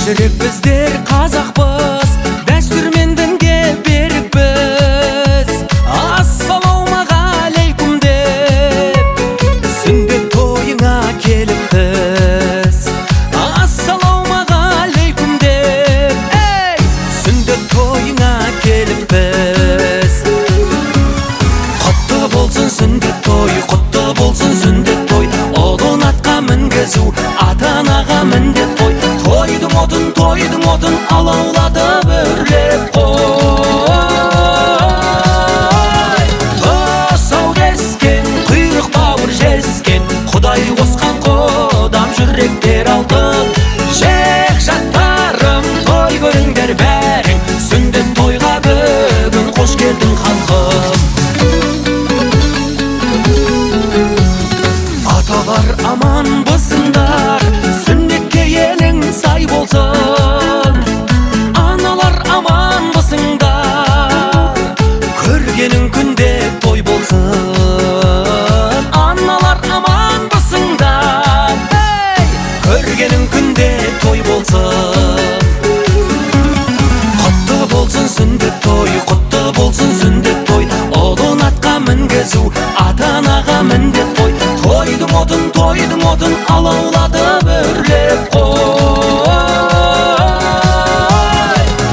Жүрек біздер қазақпыз, дәстүрмен дінге берікпіз. Ассалаумағалейкум деп сүндет тойыңа келіппіз. Ассалаумағалейкум деп сүндет тойыңа келіппіз. Құтты болсын сүндет той, құтты болсын сүндет той. Ұлын атқа мінгізу ата-анаға міндет қой. Тойдың отын алауладып өрлеп қой. Тосау кескен, құйрық бауыр жескен, Құдай қосқан қодам жүректер алтын. Жек жаттарым, той көріңдер бәрің, сүндет тойға бүгін қош келдің халқым. Аталар аман болсындар, сүндетке елің сай болсын. Аналар аман болсыңдар, көргенің күнде той болсын. Аналар аман болсыңдар, көргенің күнде той болсын. Құтты болсын сүндет той, құтты болсын сүндет той. Ұлын атқа мінгізу ата-анаға міндет қой. Тойдың отын алауладып өрлеп қой.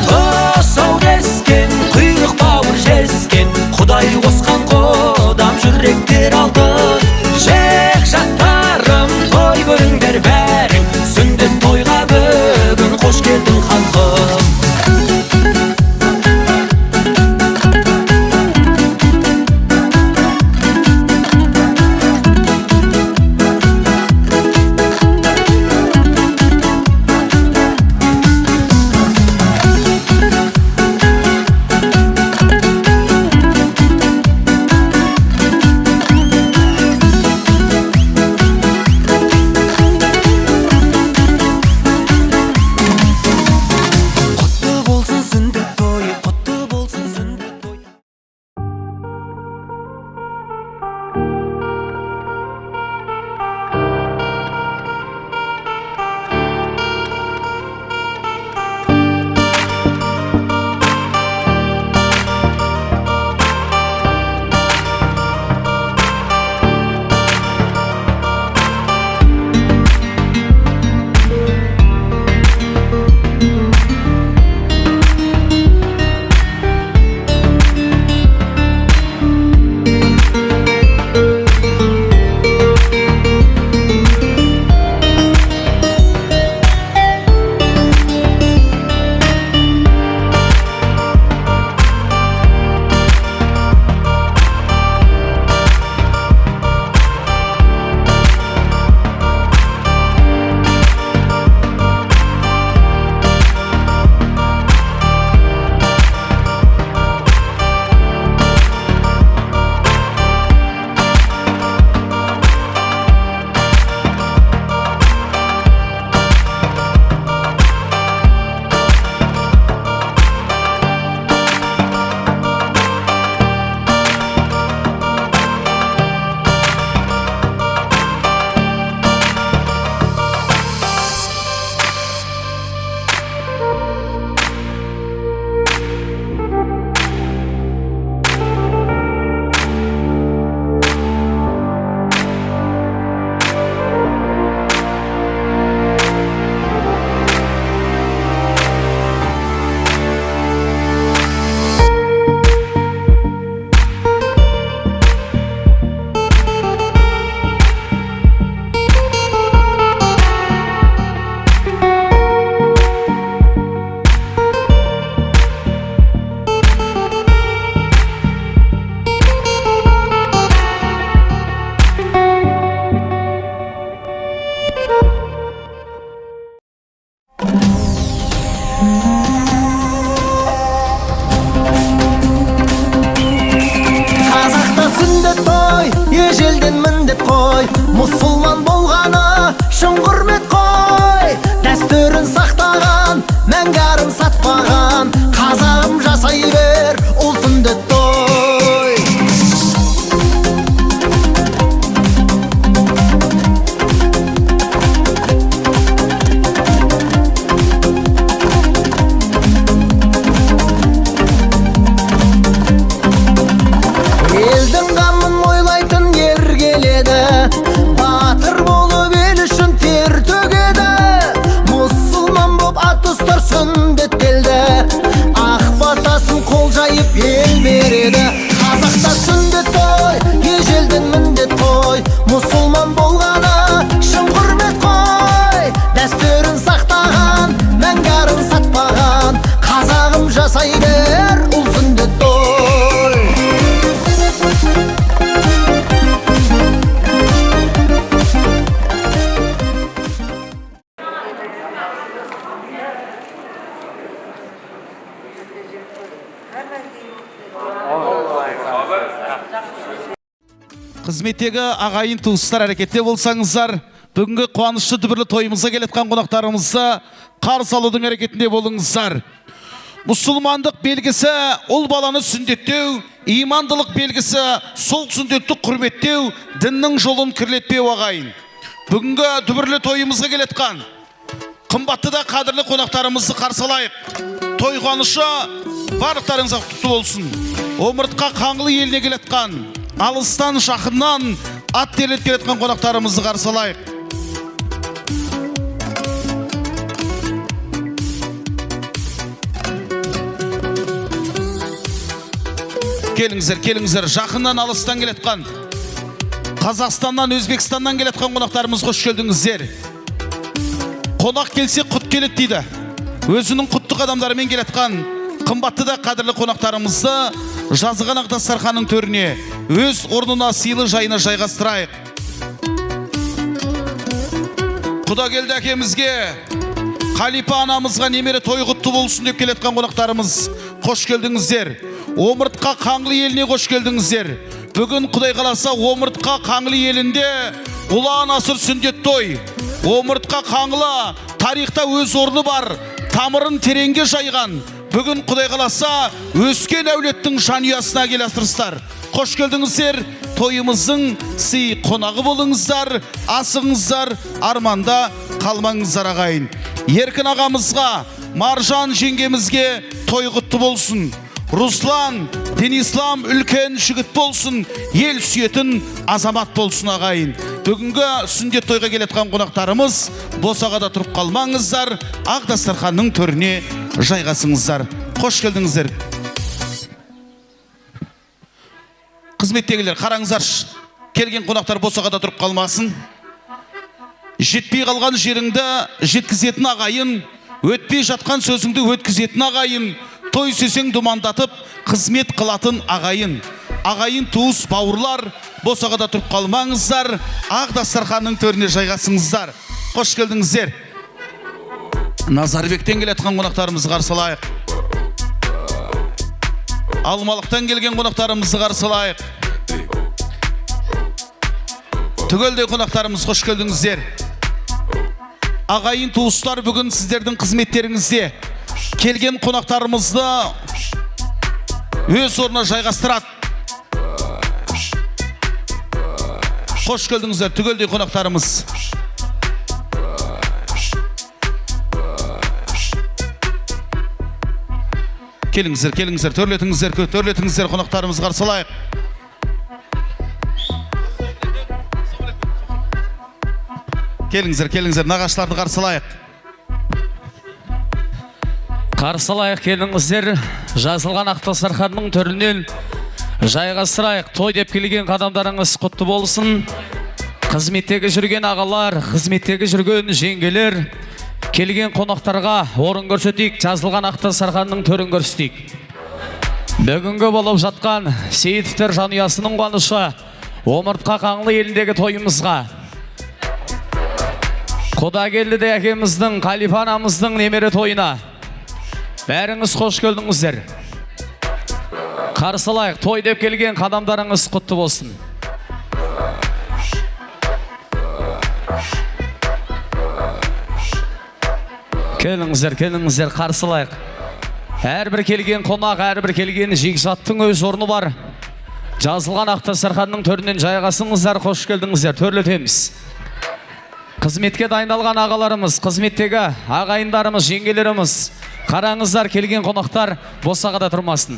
Тосау кескен, құйрық бауыр жескен, Құдай қосқан қодам жүректер алтын. Жек жаттарым, той көріңдер бәрің, сүндет тойға бүгін қош келдің халқым. Қызметтегі ағайын туыстар әрекетте болсаңыздар, бүгінгі қуанышты дүбірлі тойымызға келеткен қонақтарымызды қарсы алудың әрекетінде болыңыздар. Мұсылмандық белгісі ұл баланы сүндеттеу, имандылық белгісі сол сүндетті құрметтеу, діннің жолын кірлетпеу ағайын. Бүгінгі дүбірлі тойымызға келеткен қымбатты да қадірлі қонақтарымызды қарсы алайық. Той қуанышы барлықтарыңызға құтты болсын. Омыртқа қаңлы еліне келеткен, алыстан жақыннан ат терлет келеткен қонақтарымызды қарсы алайық. Келіңіздер, келіңіздер, жақыннан алыстан келеткен, Қазақстаннан, Өзбекстаннан келеткен қонақтарымыз қош келдіңіздер. Қонақ келсе құт келет дейді. Өзінің құттық адамдарымен келеткен қымбатты да қадірлі қонақтарымызды жазған ақ дастарханның төріне, өз орнына сыйлы жайына жайғастырайық. Құда келді әкемізге, Қалипа анамызға немере той құтты болсын деп келеткен қонақтарымыз қош келдіңіздер. Омыртқа қаңлы еліне қош келдіңіздер. Бүгін Құдай қаласа Омыртқа қаңлы елінде ұлан асыр сүндет той. Омыртқа қаңлы тарихта өз орны бар, тамырын тереңге жайған. Бүгін Құдай қаласа өскен әулеттің жанұясына келесіздер. Қош келдіңіздер. Тойымыздың сый қонағы болыңыздар, асыңыздар, арманда қалмаңыздар ағайын. Еркін ағамызға, Маржан жеңгемізге той құтты болсын. Руслан, Денислам үлкен жігіт болсын, ел сүйетін азамат болсын ағайын. Бүгінгі сүндет тойға келеткен қонақтарымыз босағада тұрып қалмаңыздар, ақ дастарханның төріне жайғасыңыздар. Қош келдіңіздер. Қызметтегілер, қараңыздар, келген қонақтар босағада тұрып қалмасын. Жетпей қалған жеріңді жеткізетін ағайын, өтпей жатқан сөзіңді өткізетін ағайын, той сөзің думандатып, қызмет қылатын ағайын. Ағайын туыс бауырлар, босағада тұрып қалмаңыздар, ақ дастарханның төріне жайғасыңыздар. Қош келдіңіздер. Назарбектен келеткен қонақтарымызды қарсы алайық. Алмалықтан келген қонақтарымызды қарсы алайық. Түгелдей қонақтарымыз қош келдіңіздер. Ағайын туыстар бүгін сіздердің қызметтеріңізде келген қонақтарымызды өз орнына жайғастырады. Қош келдіңіздер, түгелдей қонақтарымыз. Келіңіздер, келіңіздер, төрлетіңіздер, қонақтарымыз қарсы алайық. Келіңіздер, нағаштарды қарсы алайық. Қарсы алайық, келіңіздер. Жазылған ақ дастарханның төрінен жайғастырайық. Той деп келген қадамдарыңыз құтты болсын. Қызметтегі жүрген ағалар, қызметтегі жүрген жеңгелер, келген қонақтарға орын көрсетейік. Жазылған ақ дастарханның төрін көрсетейік. Бүгінгі болып жатқан Сейітовтер жанұясының қуанышы Омыртқа қаңлы еліндегі тойымызға Құда келді де әкеміздің, Қалипа анамыздың немере тойына бәріңіз қош келдіңіздер. Қарсы алайық, той деп келген қадамдарыңыз құтты болсын. Келіңіздер, қарсы алайық. Әрбір келген қонақ, әрбір келген жегжаттың өз орны бар. Жазылған ақ дастарханның төрінен жайғасыңыздар, қош келдіңіздер, төрлетеміз. Қызметке дайындалған ағаларымыз, қызметтегі ағайындарымыз, жеңгелеріміз, қараңыздар, келген қонақтар босағада тұрмасын.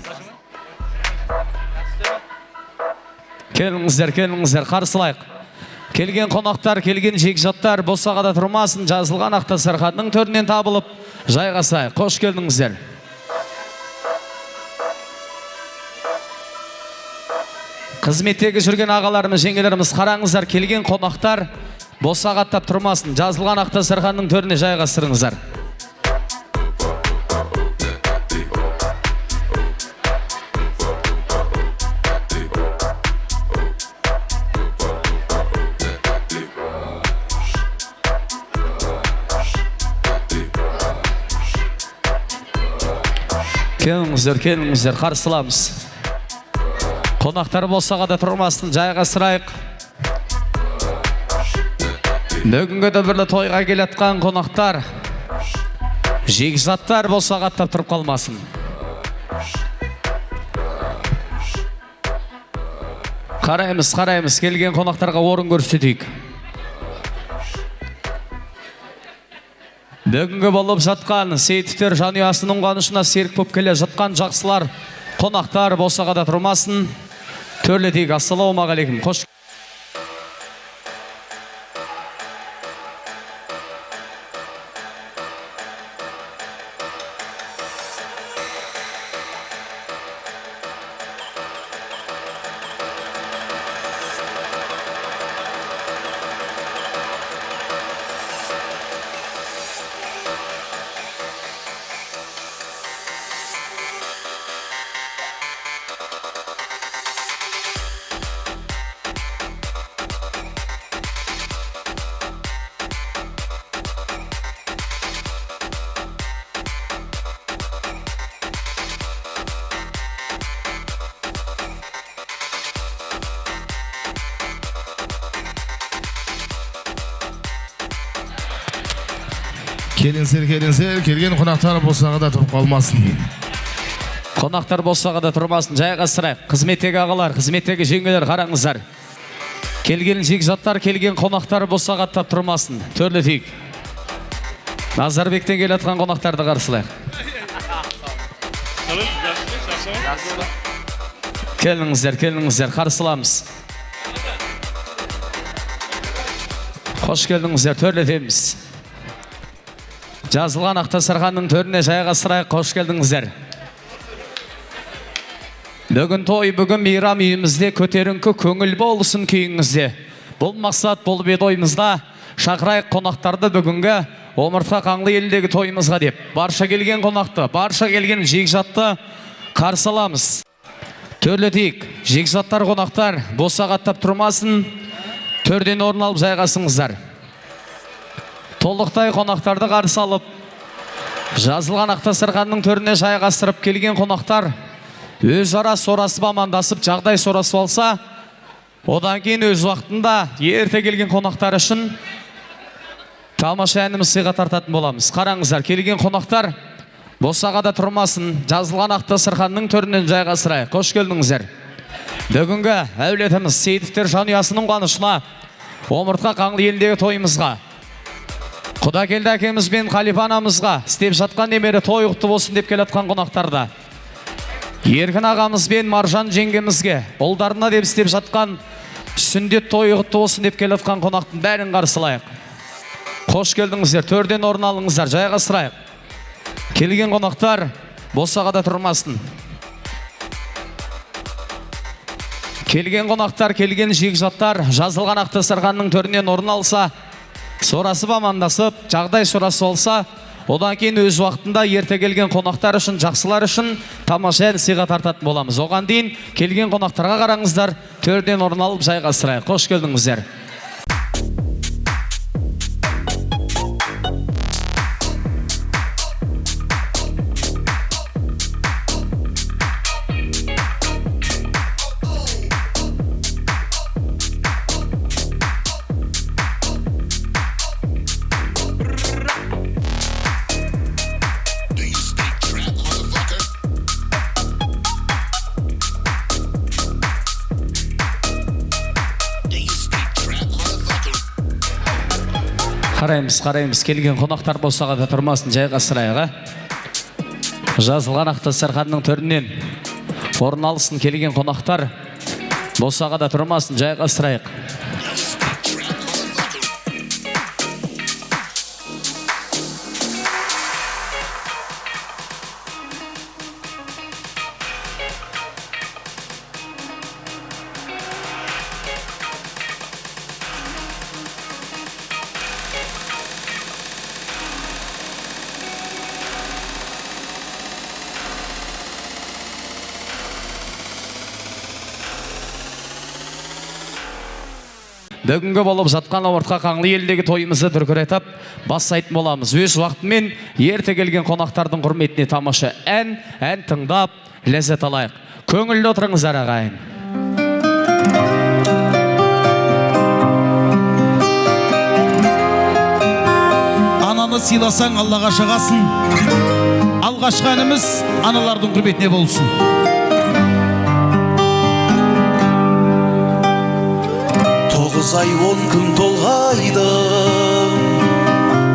Келіңіздер, қарсы алайық. Келген қонақтар, келген жегжаттар босағада тұрмасын, жазылған ақ дастарханның төрінен табылып жайғасайық. Қош келдіңіздер. Қызметтегі жүрген ағаларымыз, жеңгелеріміз, қараңыздар, келген қонақтар босағаттап тұрмасын, жазылған ақ дастарханның төріне жайғастырыңыздар. Келіңіздер, қарсыламыз. Қонақтар босағада тұрмасын, жайғастырайық. Бүгінгі дүбірлі тойға келетқан қонақтар, жегізаттар босағаттап тұрып қалмасын. Қараймыз, келген қонақтарға орын көрсетейік. Бүгінгі болып жатқан Сейітовтер жанұясының қуанышына серік болып келе жатқан жақсылар, қонақтар босағада тұрмасын. Төрлетейік. Ассалаумағалейкум. Қош. Келіңіздер, келген қонақтар босағада тұрып қалмасын. Қонақтар босағада тұрмасын. Жайға сұрайық. Қызметтегі ағалар, қызметтегі жеңгелер, қараңыздар. Келген жекжаттар, келген қонақтар босағада тұрмасын. Төрлетейік. Назарбектен келетқан қонақтарды қарсылайық. Келіңіздер, қарсыламыз. Қош келдіңіздер, төрлетеміз. Жазылған Ақтасарханның төріне жайға сұрайық. Қош келдіңіздер. Бүгін той, бүгін мейрам үйімізде, көтеріңкі көңіл болсын күйіңізде. Бұл мақсат, бұл бет ойымызда. Шақырайық қонақтарды бүгінгі омыртқа қаңлы елдегі тойымызға деп. Барша келген қонақты, барша келген жегжатты қарсыламыз. Төрлетейік. Жегжаттар, қонақтар босағаттап тұрмасын. Төрден орын алып жайғасыңыздар. Толықтай қонақтарды қарсы алып, жазылған Ақтасарханның төріне жайғастырып келген қонақтар өзара сорасып амандасып, жағдай сорасып алса, одан кейін өз уақытында ерте келген қонақтар үшін тамаша әніміз сыйға тартатын боламыз. Қараңыздар, келген қонақтар босағада тұрмасын. Жазылған Ақтасарханның төрінен жайғастырайық. Қош келдіңіздер. Бүгінгі әулетіміз Сейітовтер жанұясының қуанышына, омыртқа қаңлы елдегі тойымызға, Құдакелді әкеміз бен Қалипа анамызға істеп жатқан немере той құтты болсын деп келатқан қонақтарда, Еркін ағамыз бен Маржан жеңгемізге ұлдарына деп істеп жатқан сүндет той құтты болсын деп келатқан қонақтың бәрін қарсылайық. Қош келдіңіздер, төрден орын алыңыздар, жайға сұрайық. Келген қонақтар босағада тұрмасын. Келген қонақтар, келген жегжаттар жазылған Ақтасарханның төрінен орын алса, сорасып амандасып, жағдай сорасы болса, одан кейін өз уақытында ерте келген қонақтар үшін, жақсылар үшін тамаша ән сыйға тартатын боламыз. Оған дейін келген қонақтарға қараңыздар, төрден орын алып жайғастырайық. Қош келдіңіздер. Қараймыз, келген қонақтар босағада тұрмасын, жайғастырайық. Жазылған Ақтасарханның төрінен орын алсын, келген қонақтар босағада тұрмасын, жайғастырайық. Бүгінгі болып жатқан омыртқа қаңлы елдегі тойымызды дүркіретіп бастайтын боламыз. Өз уақытымен ерте келген қонақтардың құрметіне тамаша ән тыңдап ләззат алайық. Көңілді отырыңыздар ағайын. баланы сыйласаң Аллаға шағасын. Алғашқы әніміз аналардың құрметіне болсын. Тоғыз ай 10 күн толғайды,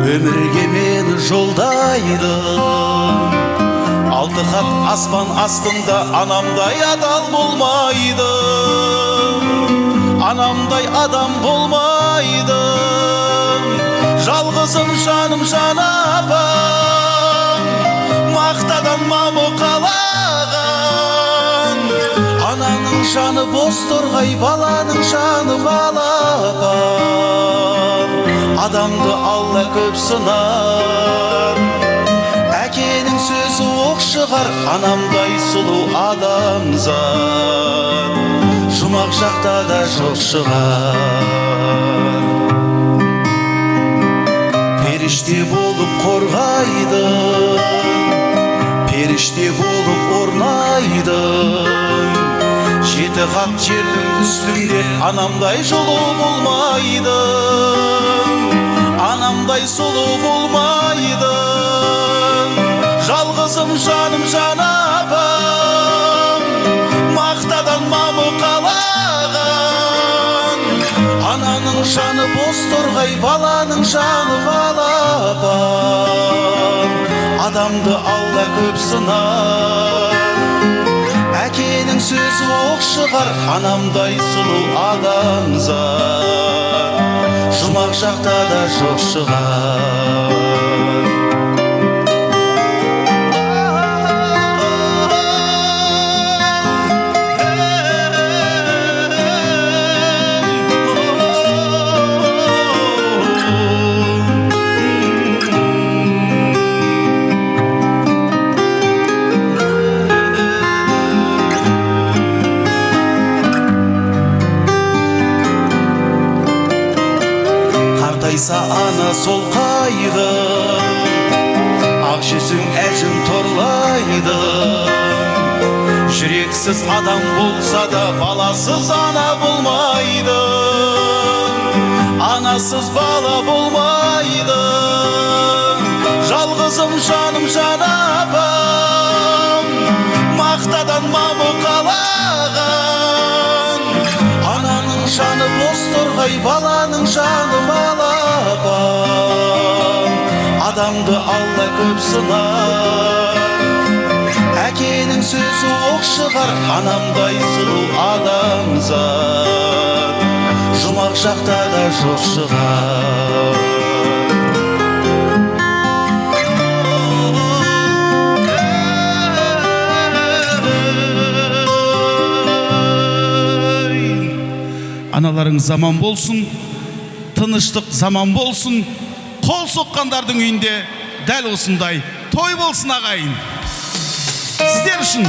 өмірге мені жолдайды. Алты қат аспан астында анамдай адал болмайды, анамдай адам болмайды. Жалғызым жаным жан апам, мақтадан мамы қалаған. Ананың жаны бос торғай, баланың жаны балапан. Адамды Алла көп сынар, әкенің сөзі оқ шығар. Анамдай сұлу адамзат жұмақ жақта да жоқ шығар. Періште болып қорғайды, періште болып орнайды. Жеті қат жердің үстінде анамдай жылу болмайды, анамдай сұлу болмайды. Жалғызым жаным жан апам, мақтадан мамы қалаған. Ананың жаны бос торғай, баланың жаны балапан. Адамды Алла көп сынар, әкенің сөзі оқ шығар. Анамдай сұлу адамзат жұмақ жақта да жоқ шығар. Қартайса ана сол қайғы, ақ жүзің әжім торлайды. Жүрексіз адам болса да баласыз ана болмайды, анасыз бала болмайды. Жалғызым жаным жан апам, мақтадан мамы қалаған. Ананың жаны бос торғай, баланың жаны балапан. Адамды Алла көп сынар, әкенің сөзі оқ шығар. Анамдай сұлу адамзат жұмақ жақта да жоқ шығар. Аналарың заман болсын, тыныштық заман болсын. Қол соққандардың үйінде дәл осындай той болсын ағайын. Сіздер үшін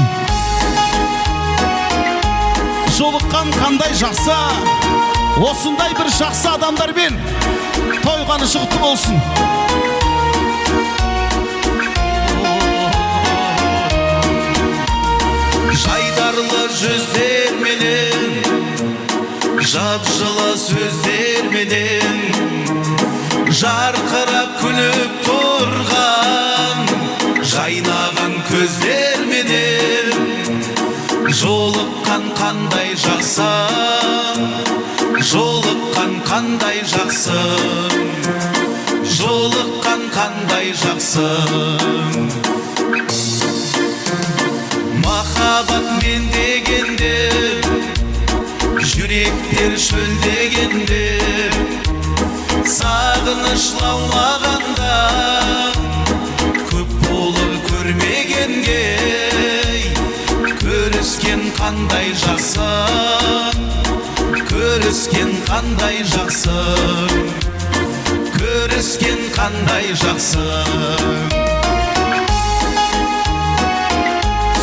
жолыққан қандай жақсы, осындай бір жақсы адамдармен тойғаны жұқты болсын. Жайдарлы жүздерменен, жап-жылы сөздерменен, жарқырап күліп тұрған жайнаған көздерменен, жолыққан қандай жақсы, жолыққан қандай жақсы, жолыққан қандай жақсы. Махаббат мен дегенде, жүректер шөлдегенде, сағыныш лаулағанда, көп болып көрмегенге, көріскен қандай жақсы, көріскен қандай жақсы, көріскен қандай жақсы.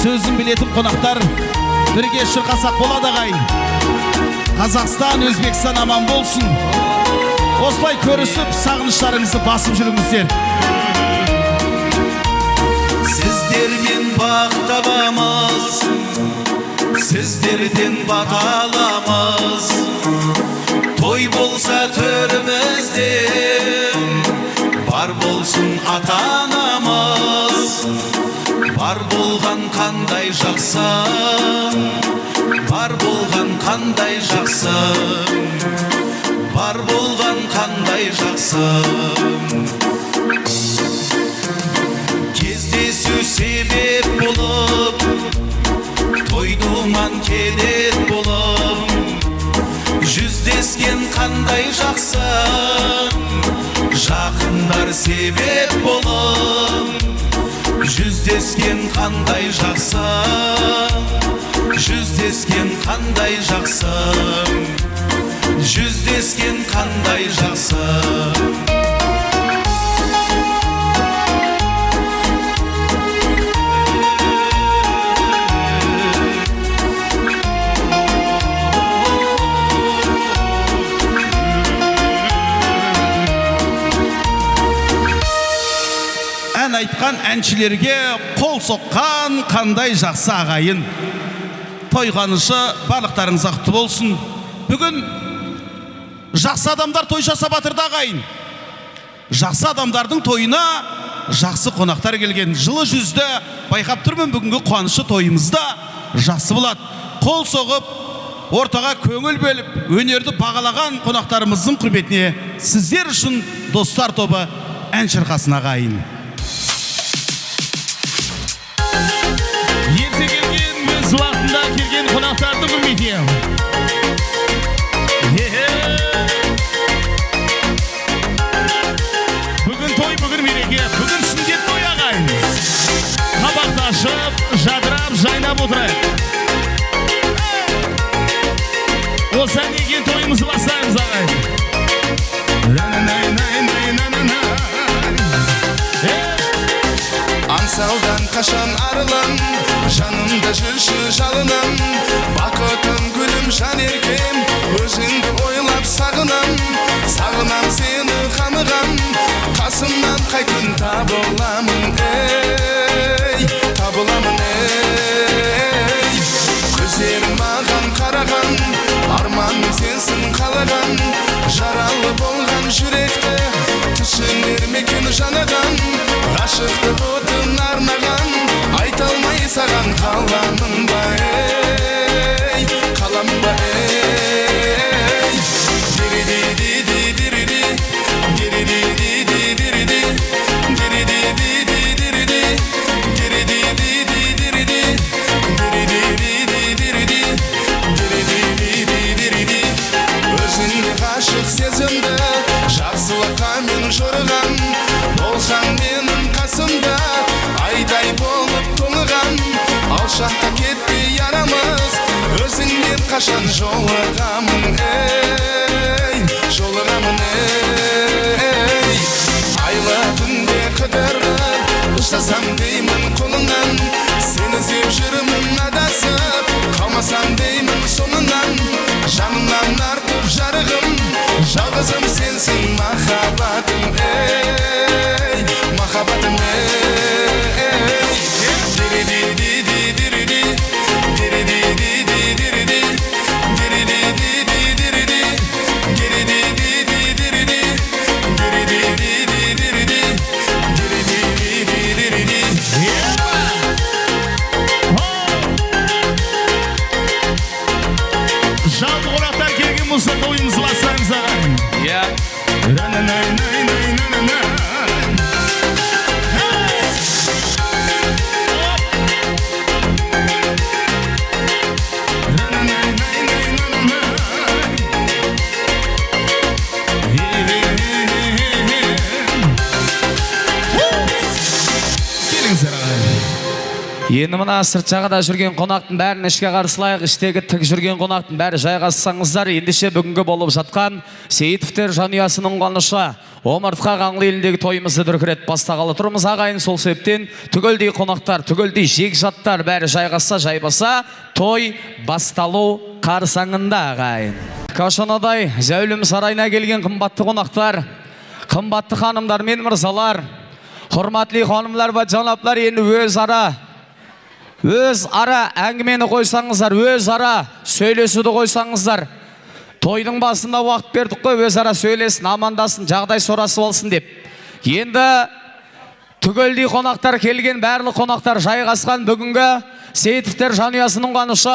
Сөзін білетін қонақтар, бірге шырқасақ болады ағайын. Қазақстан, Өзбекстан аман болсын. Осылай көрісіп, сағыныштарыңызды басып жүріңіздер. Сіздермен бақ табамыз, сіздерден бата аламыз. Той болса төрімізде, бар бол болсын ата-анамыз. Бар болған қандай жақсы, бар болған қандай жақсы, бар болған қандай жақсы. Кездесу себеп болып, той думан кедет болып, жүздескен қандай жақсы, жақындар себеп болып, жүздескен қандай жақсы, жүздескен қандай жақсы, жүздескен қандай жақсы. Ән айтқан әншілерге қол соққан қандай жақсы ағайын. Тойғанышы барлықтарыңызға құтты болсын. Бүгін жақсы адамдар той жасап жатырды ағайын. Жақсы адамдардың тойына жақсы қонақтар келген. Жылы жүзді байқап тұрмын, бүгінгі қуанышы тойымызда жақсы болады. Қол соғып, ортаға көңіл бөліп, өнерді бағалаған қонақтарымыздың құрметіне сіздер үшін достар тобы ән шырқасын ағайын. Ерте келген, өз уақытында келген қонақтарды құрметем. Бүгін той, бүгін мереке, бүгін сүндет той ағайын. Қабақты ашып, жадырап, жайнап отырайық. Осы әннен тойымызды бастаймыз ағайын. Аңсаудан қашан арылам, жанымда жүрші жалынам. Бақытым гүлім жан еркем, өзіңді ойлап сағынам. Сағынам сені қамығам, қасымнан қай күн табыламын, ей, табыламын, ей. Көздерім маған қараған, арманым сенсің қалаған. Жаралы болған жүректі түсінер мекен жанаған. Ғашықтық отын арнаған, айта алмай саған қаламын ба, ей, қаламын ба, ей. Дириди-ди-ди-дириди, дириди-ди-ди-дириди, дириди-ди-ди-дириди, дириди-ди-ди-дириди, дириди-ди-ди-дириди, дириди-ди-ди-дириди. Өзіңде ғашық сезімді, жақсылыққа мен жорыған. Болсаң менің қасымда, айдай болып тоңыған. Алшаққа кетпей арамыз, өзіңнен қашан жолығамын, ей, жолығамын, ей. Айлы түнде қыдырып, ұстасам деймін қолыңнан. Сені іздеп жүрмін адасып, қалмасам деймін соңынан. Жанымнан артып жарығым, жалғызым сенсің махаббатым, ей, махаббатым, ей. Дириди-ди-ди-дириди, дириди-ди-ди-дириди, дириди-ди-ди-дириди, дириди-ди-ди-дириди, дириди-ди-ди-дириди, дириди-ди-ди-дириди. Жалпы қонақтар келген болса тойымызды бастаймыз ағайын. Келіңіздер ағайын. Енді мына сырт жағада жүрген қонақтың бәрін ішке қарсылайық. Іштегі тік жүрген қонақтың бәрі жайғассаңыздар. Ендеше бүгінгі болып жатқан Сейітовтер жанұясының қуанышы омыртқа қаңлы еліндегі тойымызды дүркірет бастағалы тұрмыз ағайын. Сол себептен түгелдей қонақтар, түгелдей жегжаттар бәрі жайғасса, жайбаса, той басталу қарсаңында ағайын. Кашанадай зәулім сарайына келген қымбатты қонақтар, қымбатты ханымдар мен мырзалар, құрметті ханымлар ва жанаптар, енді өз ара әңгімені қойсаңыздар, өз ара сөйлесуді қойсаңыздар. Тойдың басында уақыт бердік қой, өз ара сөйлесін, амандасын, жағдай сорасы болсын деп. Енді түгелдей қонақтар келген, барлық қонақтар жайғасқан бүгінгі Сейітовтер жанұясының қуанышы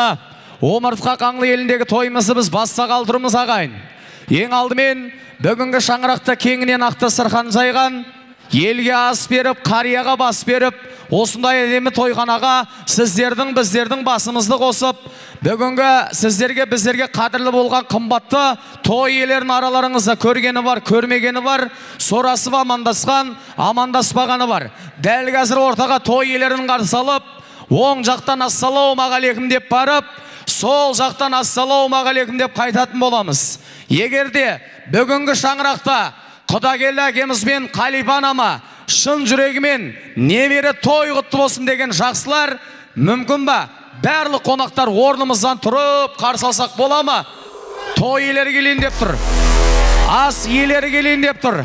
омыртқа қаңлы еліндегі тойымызды біз бастағалы тұрмыз ағайын. Ең алдымен бүгінгі шаңырақта кеңінен ақты сырхан жайған, елге ас беріп, қарияға бас беріп, осындай әдемі тойханаға сіздердің, біздердің басымызды қосып, бүгінгі сіздерге, біздерге қадірлі болған қымбатты той иелерінің араларыңызда көргені бар, көрмегені бар, сорасып амандасқан, амандаспағаны бар. Дәл қазір ортаға той иелерін қарсы алып, оң жақтан ассалаумағалейкум деп барып, сол жақтан ассалаумағалейкум деп қайтатын боламыз. Егерде бүгінгі шаңырақта Құдагелді әкеміз бен Қалипа анама шын жүрегімен немере той құтты болсын деген жақсылар мүмкін ба? Барлық қонақтар орнымыздан тұрып қарсы алсақ бола ма? Той иелері келейін деп тұр. Ас иелері келейін деп тұр.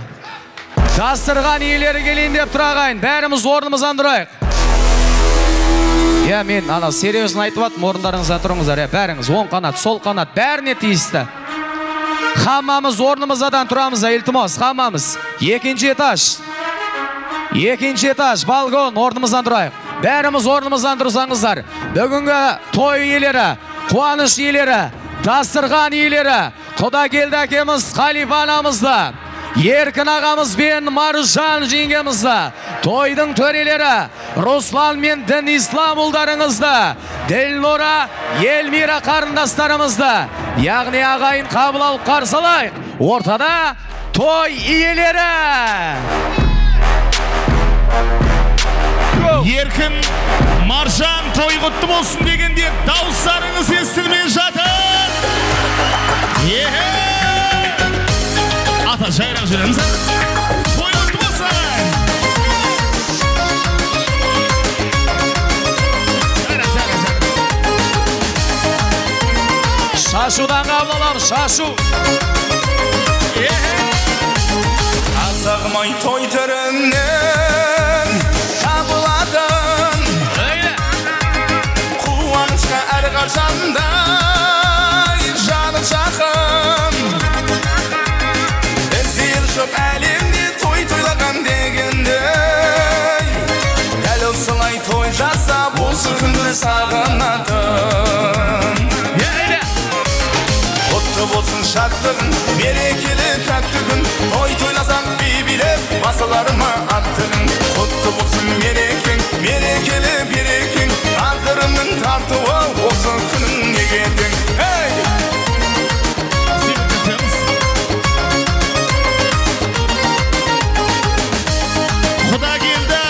Дастырған иелері келейін деп тұр ағайын. Бәріміз орнымыздан тұрайық. Мен сериозын айтып атым, орындарыңызға тұрыңыздар. Бәріңіз оң қанат, сол қанат, бәріне тиісті. Хамамыз орнымыздан тұрамыз, илтимос, хамамыз. Екінші этаж, балкон, орнымыздан тұрайық. Бәріміз орнымыздан тұрсаңыздар. Бүгінгі той иелері, қуаныш иелері, дастырған иелері, Құдагелді әкеміз Қалипа анамызды, Еркін ағамыз бен Маржан жеңгемізді, тойдың төрелері Руслан мен Дін Ислам ұлдарыңызды, Делнора, Елмира қарындастарымызды, яғни ағайын қабыл алып қарсы алайық. Ортада той иелері. Еркін, Маржан той құтты болсын дегенде дауыстарыңыз естілмей жатыр. Ата жайрақ жүріңіз. Той құтты болсын. Шашудан қабылам, шашу. Азағымай той түрінен табыладың, қуанышқа әр қаршандай жаным жақын. Іздер жоқ әлемде той тойлаған дегендей, дәл осылай той жасап осы күнді сағынатын. Құтты болсын шаттығын, берекелі тәтті күн, той тойласақ би-билеп басыларыма аттығын. Құтты болсын мерекең, берекелі берекең, тағдырымның тартуы осы күнің негетің. Құдагелді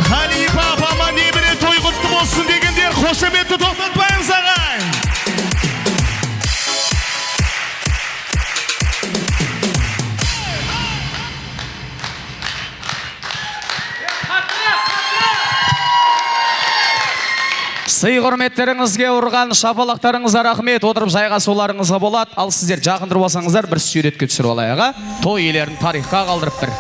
Қалипа апама немере той құтты болсын дегендер қошеметті тоқтатпаңыз ағайын. Сый құрметтеріңізге ұрған шапалақтарыңызға рахмет. Отырып жайғасуларыңызға болады. Ал сіздер жақындырып алсаңыздар бір суретке түсіріп алайық. Той иелерін тарихқа қалдырып бір.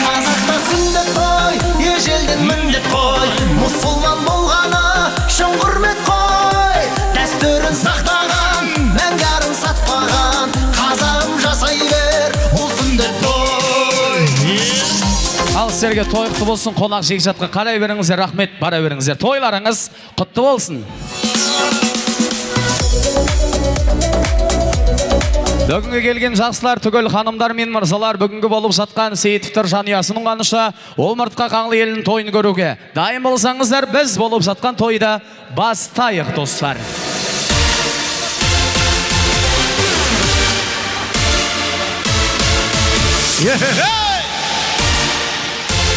Қазақта сүндет той, ежелден міндет қой, мұсылман болғаны шын құрмет қой. Дәстүрін сақтаған, мәңгәрін сатпаған, қазағым жасай бер, ол сүндет той. Ал сіздерге той құтты болсын, қонақ жекжатқа қарай беріңіздер, рахмет, бара беріңіздер. Тойларыңыз құтты болсын. Бүгінгі келген жақсылар түгел ханымдар мен мырзалар, бүгінгі болып жатқан Сейітовтер жанұясының қуанышы омыртқа қаңлы елінің тойын көруге дайын болсаңыздар, біз болып жатқан тойда бастайық достар.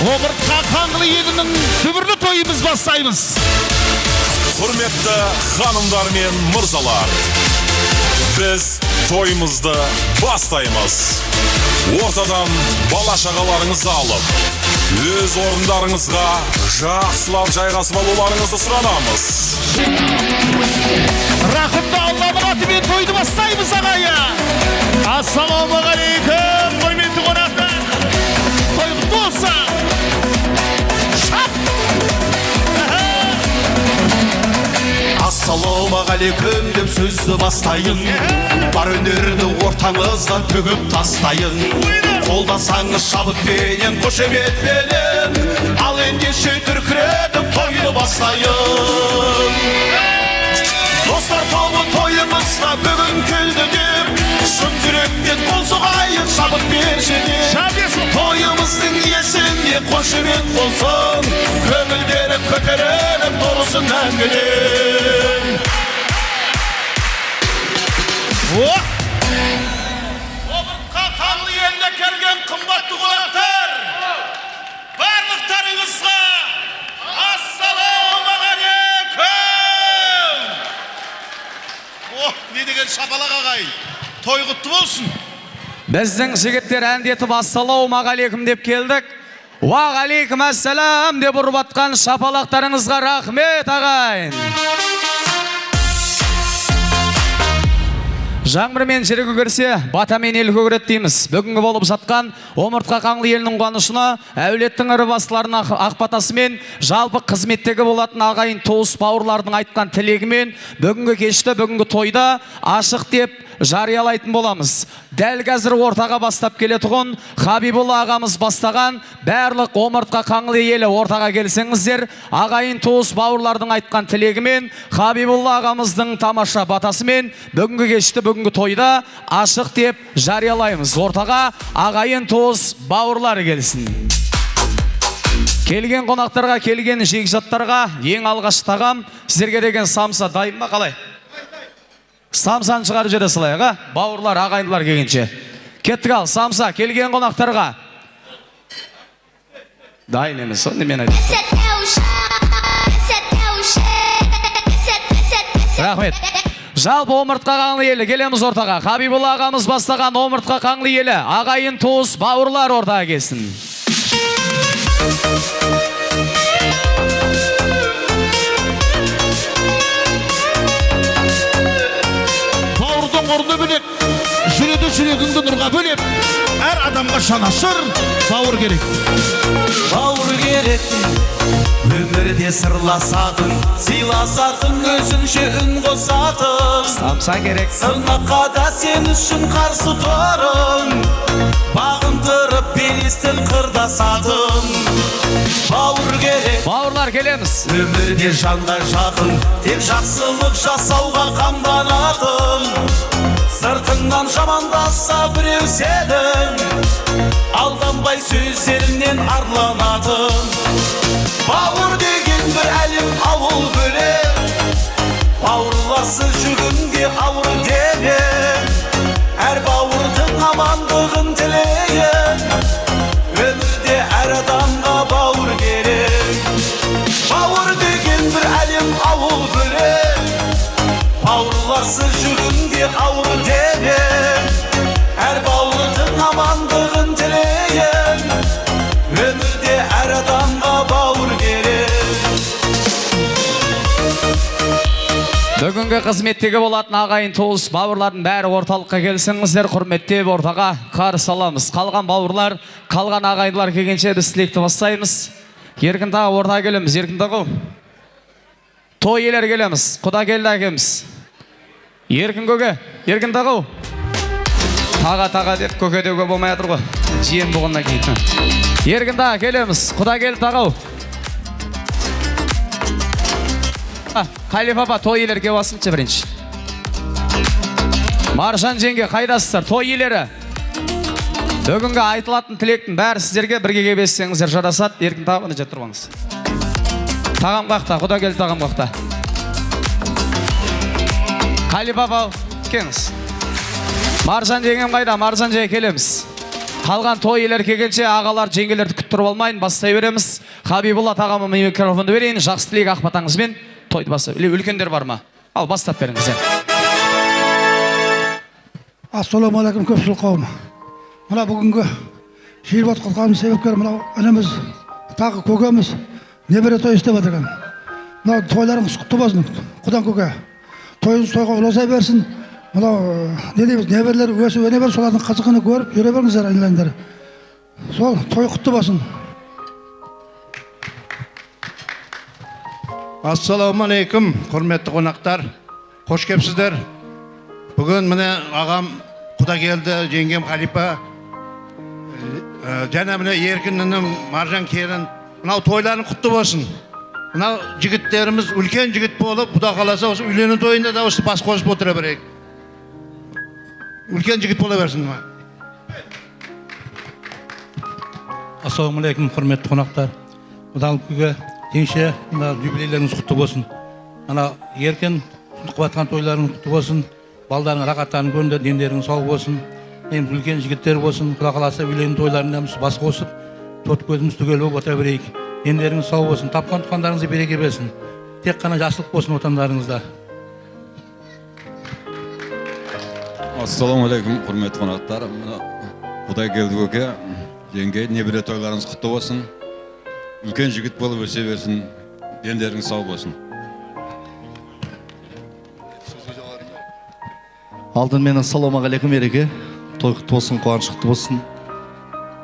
Омыртқа қаңлы елінің дүбірлі тойымыз бастаймыз. Құрметті ханымдар мен мырзалар, біз тойымызды бастаймыз. Ортадан бала шағаларыңызды алып, өз орындарыңызға жақсылап жайғасып алуларыңызды сұранамыз. Рақымды Алланың атымен тойды бастаймыз ағайын. Ассалаумағалейкум, құрметті қонақтар. Той құтты болсын. Ассалаумағалейкум деп сөзді бастайын, бар өнерді орта ортаңызға төгіп тастайын. Қолдасаңыз шабытпенен, қошеметпенен, ал ендеше дүркіретіп тойды бастайын. Достар тобы тойымызға бүгін келді деп, шын жүректен қол соғайық, шабыт берші деп. Тойымыздың иесіне қошемет болсын, көңілдері көтеріліп торысын әңгіден. Омыртқа қаңлы еліне келген қымбатты қонақтар, барлықтарыңызға ассалаумағалейкум. Не деген шапалақ ағайын, той құтты болсын. Біздің жігіттер әндетіп ассалаумағалейкум деп келдік. Уағалейкум ассалам деп ұрып атқан шапалақтарыңызға рахмет ағайын. Жаңбырмен жері көгерсе, батамен ел көгерет дейміз. Бүгінгі болып жатқан омыртқа қаңлы елінің қуанышына, әулеттің ірі басыларының ақбатасымен, жалпы қызметтегі болатын ағайын туыс бауырлардың айтқан тілегімен, бүгінгі кешті, бүгінгі тойда ашық деп жариялайтын боламыз. Дәл қазір ортаға бастап келетұғын Хабибулла ағамыз бастаған барлық омыртқа қаңлы елі ортаға келсеңіздер, ағайын туыс бауырлардың айтқан тілегімен, Хабибулла ағамыздың тамаша батасымен бүгінгі кешті, бүгінгі тойда ашық деп жариялаймыз. Ортаға ағайын туыс бауырлар келсін. Келген қонақтарға, келген жегжаттарға ең алғаш тағам сіздерге деген самса дайын ма қалай? Самсан шығарып жері сылайға, бауырлар, ағайындылар кегенше. Кеттік ал, самса, келген қонақтарға. Дайын емес, сонда мен айтып. Рахмет. Жалпы омыртқа қаңлы елі, келеміз ортаға. Хабибулла ағамыз бастаған омыртқа қаңлы елі, ағайын туыс бауырлар ортаға келсін. Орны бөлек, жүреді жүрегіңді нұрға бөлеп, әр адамға жанашыр бауыр керек. Бауыр керек, өмірде сырласатын, сыйласатын, өзінше үн қосатын. Самса керек. Сынаққа да сен үшін қарсы тұрын, бағындырып белестен қырдасатын. Бауыр керек, Бауырлар келеміз. өмірде жанға жақын, тек жақсылық жасауға қамданатын. Сыртыңнан жамандаса біреу сенің, алданбай сөздерінен арланатын. Бауыр деген бір әлем ауыл бөлек, бауырларсыз жүргенге ауыр демек. Әр бауырдың амандығын тілейін, өмірде әр адамға бауыр керек. Бауыр деген бір әлем ауыл бөлек, бауырларсыз жүргенге ауыр демек. Әр бауырдың амандығын тілейін, өмірде әр адамға бауыр керек. Бүгінгі қызметтегі болатын ағайын туыс бауырлардың бәрі орталыққа келсеңіздер, құрметтеп ортаға қарсы аламыз. Қалған бауырлар, қалған ағайындылар келгенше біз тілекті бастаймыз. Еркін тағы ортаға келеміз, еркін тағы. Той елер келеміз, құда келді әкеміз. Еркін көке, еркін тағы. Таға деп көке деуге болмай атыр ғой. Жиен болғаннан кейін. Еркін тағы келеміз, құда келді тағы. Қалип апа, той елерге басыншы бірінші. Маржан жеңге, қайдасыздар, той елері. Бүгінгі айтылатын тілектің бәрі сіздерге бірге кебессеңіздер жарасады. Еркін тағымды жет тұрмаңыз. Тағам қақта, құда келді тағам қақта. Қалип апа, кеңіз. Маржан жеңем қайда, Маржан жеңге келеміз. Қалған той елер кегенше ағалар жеңгелерді күттіріп алмайын, бастай береміз. Хабибулла тағамы микрофонды берейін, жақсы тілек ақпатаңызбен тойды бастай. Үлкендер бар ма? Ал, бастап беріңіздер. Ассалаумағалейкум көпшілік қауым. Мына бүгінгі жиылып отқан себепкер мынау ініміз, тағы көкеміз небере той істеп жатыр. Мынау тойларыңыз құтты болсын, құдан көке. Тойыңыз тойға ұласа берсін. Мынау не дейміз, неберлер өсіп өне бер, солардың қызығын көріп жүре беріңіздер, айналайындар. Сол той құтты болсын. Ассалаумағалейкум, құрметті қонақтар. Қош кепсіздер. Бүгін міне ағам Құдагелді, жеңгем Қалипа, және міне Еркін інім, Маржан келін, мынау тойларың құтты болсын. Мынау жігіттеріміз үлкен жігіт болып, Құда қаласа осы үйлену тойында да осы бас қосып отыра берейік. Үлкен жігіт бола берсін. Ассалаумағалейкум, құрметті қонақтар. Бұдан күнге денше юбилейлеріңіз құтты болсын. Ана Еркін құтқатқан тойларың құтты болсын. Балдарың рақаттарын көрінде дендерің сау болсын. Мен үлкен жігіттер болсын. Құда қаласа үйлену тойларында бас қосып, төрт көзіміз түгел болып отыра берейік. Дендеріңіз сау болсын. Тапқан тұқандарыңызды береке берсін. Тек қана жақсылық болсын отандарыңызда. Ассалаумағалейкум, құрметті қонақтар. Құдагелді көке, жеңге, небіре тойларыңыз құтты болсын. Үлкен жігіт болып өсе берсін. Дендеріңіз сау болсын. Алдымен ассалаумағалейкум ереке. Той құтты болсын, қуаныш құтты болсын.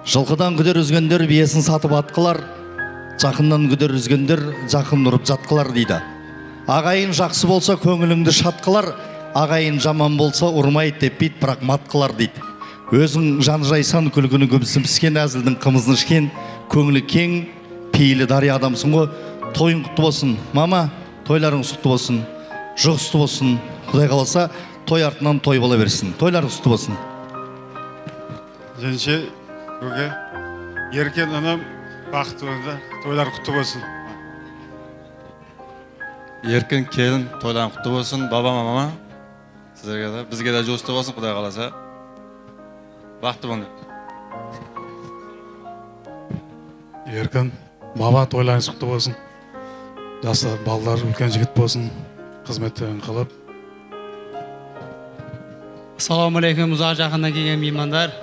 Жылқыдан күдер үзгендер биесін сатып атқылар, жақыннан күдер үзгендер жақын ұрып жатқылар дейді. Ағайын жақсы болса көңіліңді шатқылар, ағайын жаман болса ұрмайды деп бейт, бірақ матқылар дейді. Өзің жаны жайсан, күлгіні көбісін піскен, әзілдің қымызын ішкен, көңілі кең, пейілі дария адамсың ғой. Тойың құтты болсын. Мама, тойларыңыз құтты болсын. Жұқ құтты болсын. Құдай қаласа, той артынан той бола берсін. Тойларыңыз құтты болсын. Женше, көке, Еркен інім, бақытты болыңдар, тойлар құтты болсын. Еркен келін, тойларың құтты болсын. Баба, мама, сіздерге де, бізге де жосты болсын, Құдай қаласа. Бақытты болыңдар. Еркен, баба, тойларыңыз құтты болсын. Жасы балдар үлкен жігіт болсын, қызметтерін қылып. Ассалаумағалейкум, ұзақ жақыннан келген меймандар.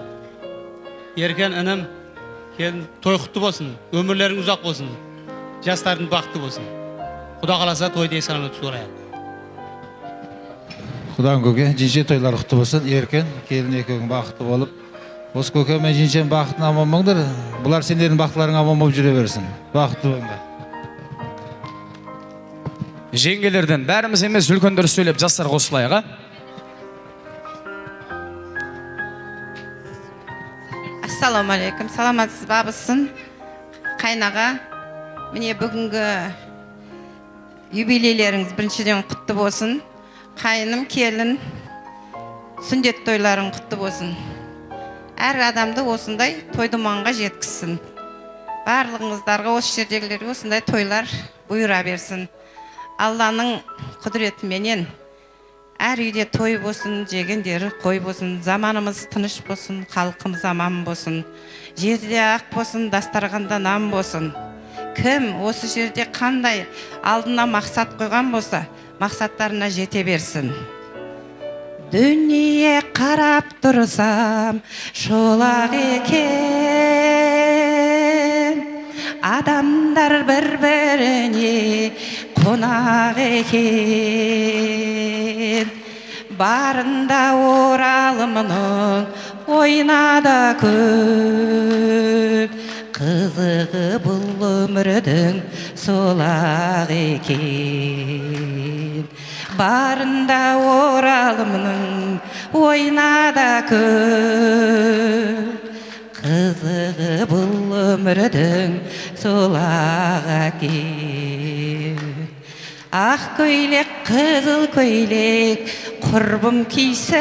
Еркен інім, келін той құтты болсын, өмірлерің ұзақ болсын, жастардың бақытты болсын. Құда қаласа тойды есқанын өтсі орайық. Құдан көке, жинше тойлар құтты болсын, Еркен, келін екеуің бақытты болып. Осы көке мен жиншен бақытын аман болыңдар, бұлар сендердің бақытларың аман болып жүре берсін. Бақытты болыңдар. Жеңгелерден бәріміз емес үлкендер сөйлеп жастар қосылайық, Ассалаумағалейкум, саламатсыз бабысын, қайнаға. Міне бүгінгі юбилейлеріңіз біріншіден құтты болсын. Қайным, келін, сүндет тойларың құтты болсын. Әр адамды осындай тойдыманға жеткізсін. Барлығыңыздарға осы жердегілерге осындай тойлар бұйыра берсін. Алланың құдіретіменен әр үйде той болсын, жегендері қой болсын, заманымыз тыныш болсын, халқымыз аман болсын, жерде ақ болсын, дастарханда нан болсын. Кім осы жерде қандай алдына мақсат қойған болса, мақсаттарына жете берсін. Дүние қарап тұрсам, шолақ екен, адамдар бір-біріне қонақ екен. Барында оралымның ойна да көп, қызығы бұл өмірдің солақ екен. Барында оралымның ойна да көп, қызығы бұл өмірдің солақ екен. Ақ көйлек, қызыл көйлек, құрбым кисін,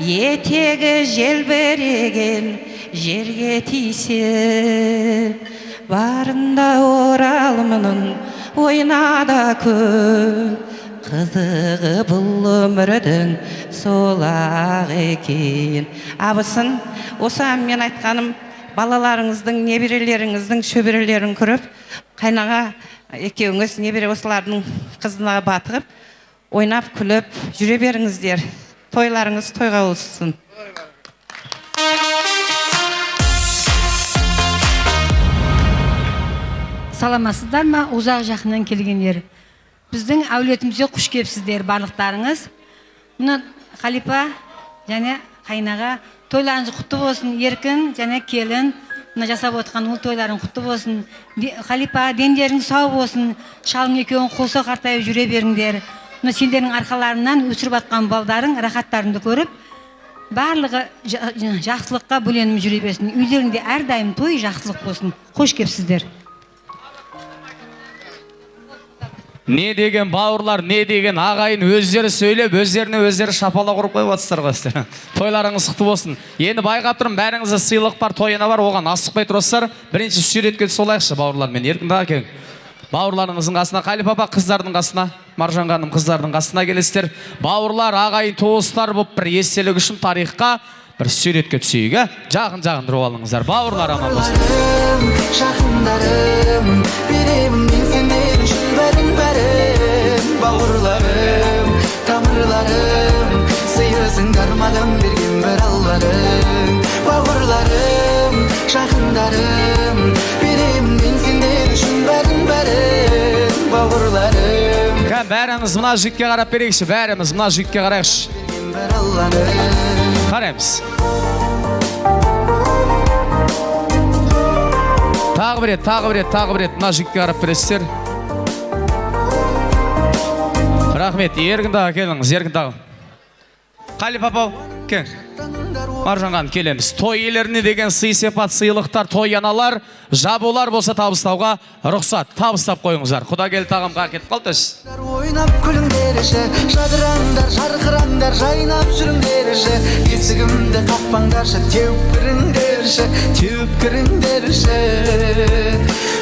етегі желбіреген жерге тисін. Барында оралымның ойна да көп, қызығы бұл өмірдің солақ екен. Абысын, осы мен айтқаным балаларыңыздың, неберелеріңіздің шөберелерін көріп, қайнаға екеуіңіз небере осылардың қызына батығып, ойнап күліп жүре беріңіздер. Тойларыңыз тойға олсын. Саламатсыздар ма, ұзақ жақыннан келгендер. Біздің әулетімізге құш кепсіздер барлықтарыңыз. Мұны Қалипа және қайнаға тойларыңыз құтты болсын. Еркін және келін мына жасап отқан ол тойларың құтты болсын. Қалипа, дендерің сау болсын. Шалың екеуің қоса қартайып жүре беріңдер. мына сендердің арқаларыңнан өсіріп атқан балдарың рахаттарыңды көріп, барлығы жақсылыққа бөленіп жүре берсін. Үйлеріңде әрдайым той жақсылық болсын. Қош келіпсіздер. Не деген бауырлар, не деген ағайын өздері сөйлеп, өздеріне өздері шапалақ ұрып қойып жатсыздар ғой. Тойларыңыз құтты болсын. Енді байқап тұрмын, бәріңізде сыйлық бар, тойына бар, оған асықпай тұрасыздар. Бірінші суретке түсе алайықшы бауырлармен. Еркін кең. Бауырларыңыздың қасына, Қалипа апа қыздардың қасына, Маржан ханым қыздардың қасына келесіздер. Бауырлар, ағайын, туыстар болып бір естелік үшін тарихқа бір суретке түсейік, жақын тұрып алыңыздар. Бауырлар аман болсын. Жақындарым, беремін мен сендер үшін бәрін, бауырларым, тамырларым, сыйысың дармадым берген бір алларым. Бауырларым, жақындарым, беремін мен сендер үшін бәрін, бауырларым. Бәріміз мына жігітке қарап берейікші, бәріміз мына жігітке қарайықшы. Қараймыз. Тағы бір рет, мына жігітке қарап бересіздер. Рахмет, еркіндағы келіңіз, еркіндағы. Қалипа апа, кең. Маржан ханым, келеміз. Той иелеріне деген сый сипат, сыйлықтар, той аналар, жабулар болса табыстауға рұқсат. Табыстап қойыңыздар. Құда келді тағамға кетіп қалдыңыз. Ойнап күліңдеріші, жадыраңдар, жарқыраңдар, жайнап жүріңдеріші. Есігімді қақпаңдаршы, теуіп кіріңдеріші.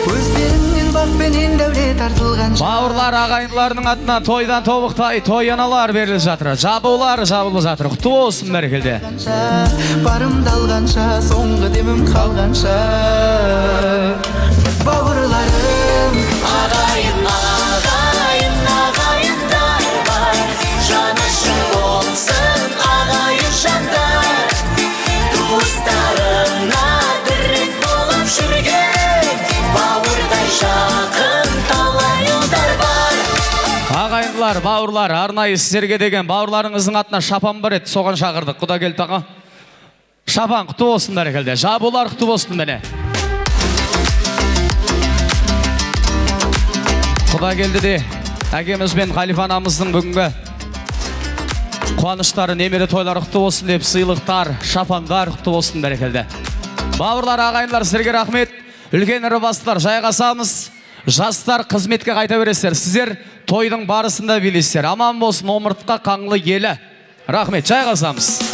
Өздеріңнен бақпенен дәулет артылғанша. Бауырлар, ағайындылардың атынан тойдан тобықтай, той аналар беріліп жатыр. Жабулар жабылып жатыр. Құтты болсын бәрекелді. Барымды алғанша, соңғы демім қалғанша. Бауырларым, ағайындар бар, жанашыр болсын ағайын жандар. Туыстарына дүрет болып жүрген, бауырдай жақын талай ұлдар бар. Ағайындылар, бауырлар, арнайы сіздерге деген бауырларыңыздың атына шапан бар еді, соған шақырдық. Құда келді таға. Шапан құтты болсын бәрекелді. Жабулар құтты болсын бәне. Құда келді де, әкеміз бен Қалипа анамыздың бүгінгі қуаныштары, немере тойлары құтты болсын деп, сыйлықтар, шапандар құтты болсын бәрекелді. Бауырлар, ағайындар, сіздерге рахмет. Үлкен ірі бастылар, жайғасамыз. Жастар қызметке қайта бересіздер. Сіздер тойдың барысында билесіздер. Аман болсын омыртқа қаңлы елі. Рахмет, жайғасамыз.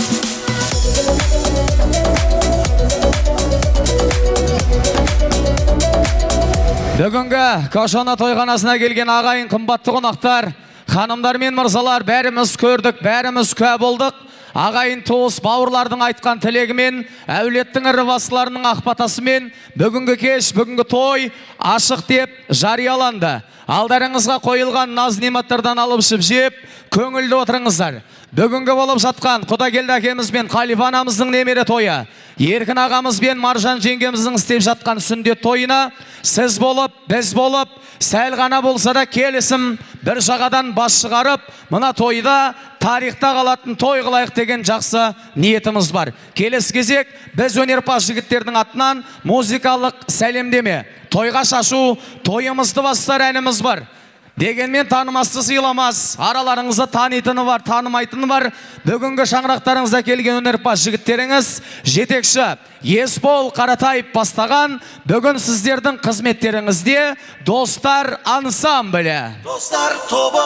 Бүгінгі Кошона тойханасына келген ағайын, қымбатты қонақтар, ханымдар мен мырзалар, бәріміз көрдік, бәріміз куә болдық. Ағайын туыс бауырлардың айтқан тілегімен, әулеттің ірі басыларының ақпатасымен бүгінгі кеш, бүгінгі той ашық деп жарияланды. Алдарыңызға қойылған наз нематтардан алып ішіп жеп, көңілді отырыңыздар. Бүгінгі болып жатқан Құдагелді әкеміз бен Қалипа анамыздың немере тойы, Еркін ағамыз бен Маржан жеңгеміздің істеп жатқан сүндет тойына сіз болып, біз болып, сәл ғана болса да келісім бір жағадан бас шығарып, мына тойда тарихта қалатын той қылайық деген жақсы ниетіміз бар. Келесі кезек біз өнерпаз жігіттердің атынан музыкалық сәлемдеме, тойға шашу, тойымызды бастар әніміз бар. Дегенмен танымасты сыйламас, араларыңызда танитыны бар, танымайтыны бар. Бүгінгі шаңырақтарыңызда келген өнерпаз жігіттеріңіз, жетекші Есбол Қаратаев бастаған, бүгін сіздердің қызметтеріңізде достар ансамблі. Достар тобы,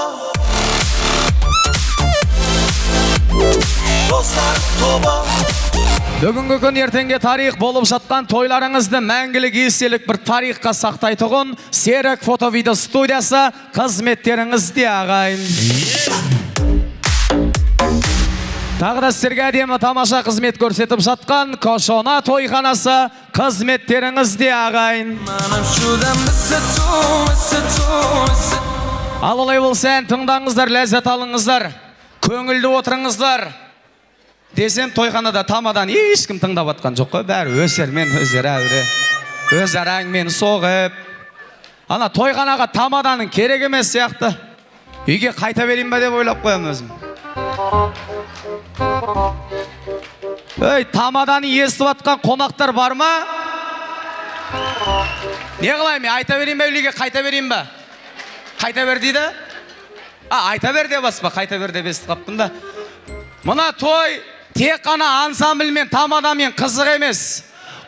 достар тобы. Бүгінгі күн ертеңге тарих болып жатқан тойларыңызды мәңгілік естелік бір тарихқа сақтайтұғын Серік фото-видео студиясы қызметтеріңізде ағайын. Тағы да сіздерге әдемі тамаша қызмет көрсетіп жатқан Кошона тойханасы қызметтеріңізде ағайын. Ал олай болса ән тыңдаңыздар, ләззат алыңыздар, көңілді отырыңыздар. Десем тойханада тамадан ешкім тыңдап атқан жоқ қой, бәрі өздерімен өздері әуре, өздері әңгімені соғып. Ана тойханаға тамаданың керек емес сияқты. Үйге қайта берейін бе деп ойлап қоямын өзім. Өй, тамаданы естіп атқан қонақтар бар ма? Не қылайын, мен айта берейін бе, үйге қайта берейін бе? Қайта бер дейді? Айта бер де баспа, қайта бер де бестіп қаптым да. Мына той тек қана ансамбльмен, тамадамен қызық емес.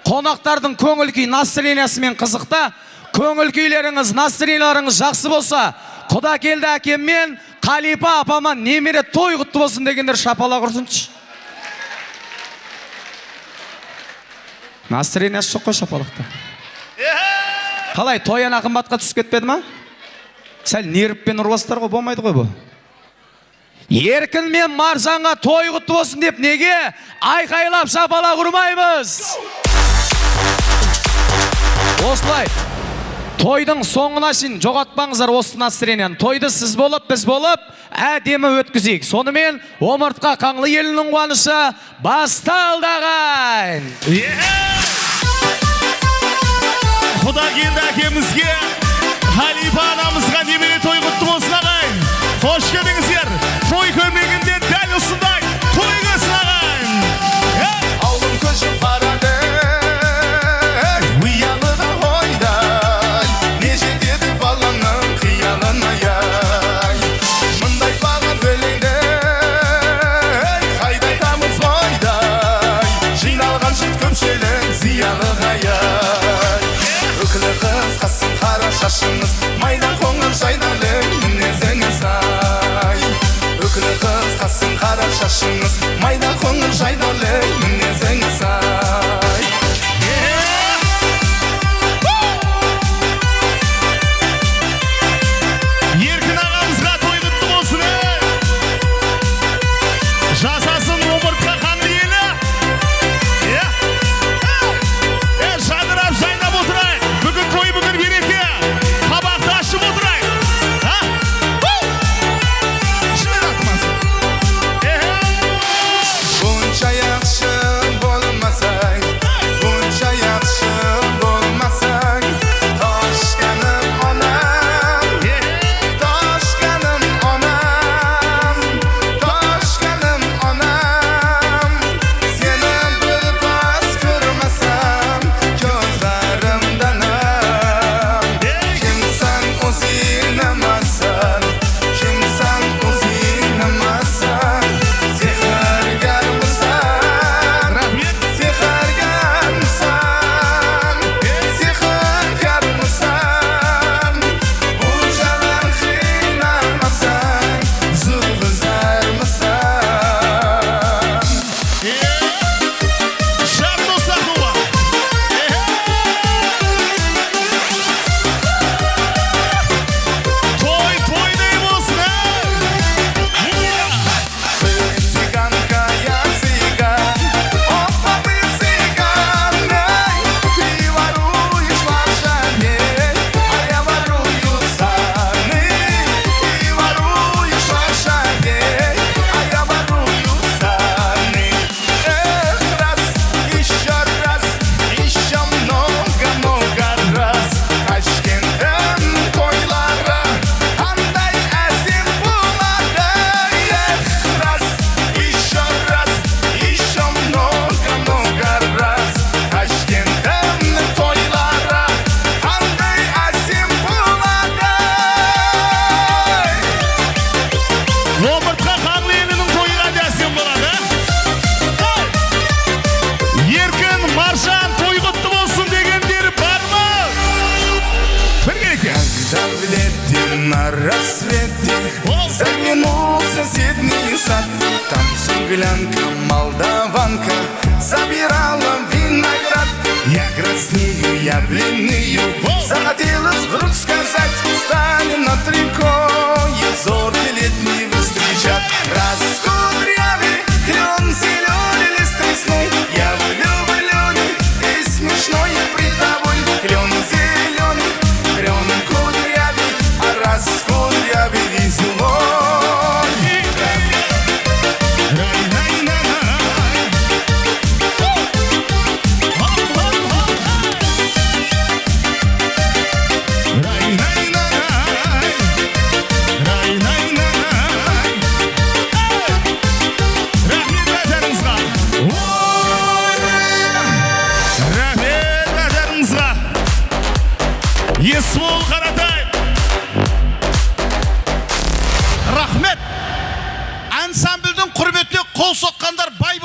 Қонақтардың көңіл күй настроениясымен қызықта. Көңіл күйлеріңіз, настроенияларыңыз жақсы болса, Құда келді әкем мен Қалипа апама немере той құтты болсын дегендер шапалақ ұрсыншы. Настроениясы жоқ қой шапалақта. Қалай, тойына қымбатқа түсіп кетпеді ма? Сәл нервпен ұрбастар ғой, болмайды ғой бұл. Еркін мен Маржанға той құтты болсын деп неге айқайлап шапалақ ұрмаймыз? Осылай, тойдың соңына шейін жоғатпаңыздар осы настроенияны. Тойды сіз болып, біз болып, әдемі өткізейік. Сонымен омыртқа қаңлы елінің қуанышы басталды ағайын. Құда келді әкемізге, Қалипа анамызға немере той құтты болсын ағайын. Қош келдіңіздер. Той көрмегенде дәл осындай той көрсін ағайын. Ауылым көшіп барады, ұялыға ойдай, не жетеді баланың қиялына ай. Мындай бағын бөлеңді, қайдай тамыз ойдай, жиналған жұрт көпшілік зиялыға ай. Үкілі қыз қасын қара шашыңыз, майдан қоңыр жайдарлы мінезіңіз ай. Үкілі қыз қасын қара шашыңыз, майдан қоңыр жайдарлы мінезіңіз ай. Еркін ағамызға той құтты болсын. Жасасын омыртқа қанды елі. Жадырап жайнап отырайық. Бүгін той, бүгін береке. Қабақты ашып отырайық. Buncha yaxshi bo'lmasang, buncha yaxshi bo'lmasang, toshganim onam, toshganim onam, toshganim onam. Seni bir pas ko'rmasam, ko'zlarimdan kimsan o'zing emassan, kimsan o'zing emassan. Омыртқа қаңлы елінің тойға дәсем болады. Еркін Маржан той құтты болсын дегендер бар ма? Бір кереке. Когда в лете на рассвете заглянул в соседний сад, там цыганка, молдаванка забирала виноград. Я краснею, я бледнею, захотелось вдруг сказать: станем над рекой, зоркий летний встречат. Раскудрявый клен, зеленый лист тресной, я влюбленный и смешной при тобой. Клен зеленый, клен кудрявый, а раскудрявый веселой.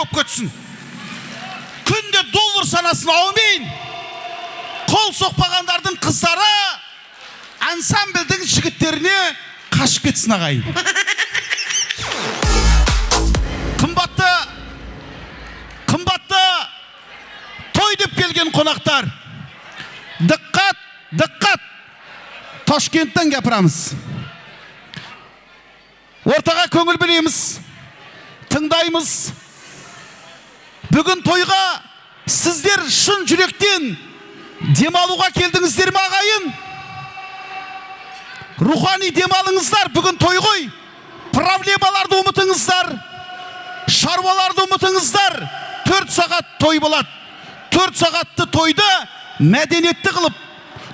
болып көтсін. Күнде доллар санасын аумейін. Қол соқпағандардың қыздары ансамбльдің жігіттеріне қашып кетсін ағайын. Қымбатты той деп келген қонақтар, диққат, Ташкенттен кепірамыз. Ортаға көңіл білеміз, тыңдаймыз. Бүгін тойға сіздер шын жүректен демалуға келдіңіздер ме ағайын? Рухани демалыңыздар, бүгін той ғой. Проблемаларды ұмытыңыздар, шаруаларды ұмытыңыздар. 4 сағат той болады. 4 сағатты тойды мәдениетті қылып,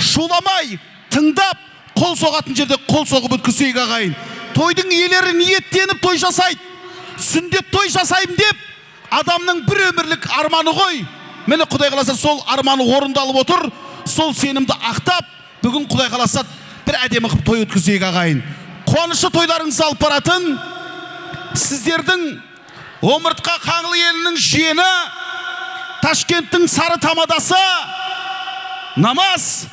шуламай, тыңдап, қол соғатын жерде қол соғып өткізейік ағайын. Тойдың иелері ниеттеніп той жасайды. Сүндет той жасаймын деп, адамның бір өмірлік арманы ғой. Мені Құдай қаласа сол арманы орындалып отыр. Сол сенімді ақтап, бүгін Құдай қаласа бір әдемі қып той өткізейік ағайын. Қуанышы тойларыңызды алып баратын сіздердің Омыртқа Қаңлы елінің жиені, Ташкенттің сары тамадасы Намаз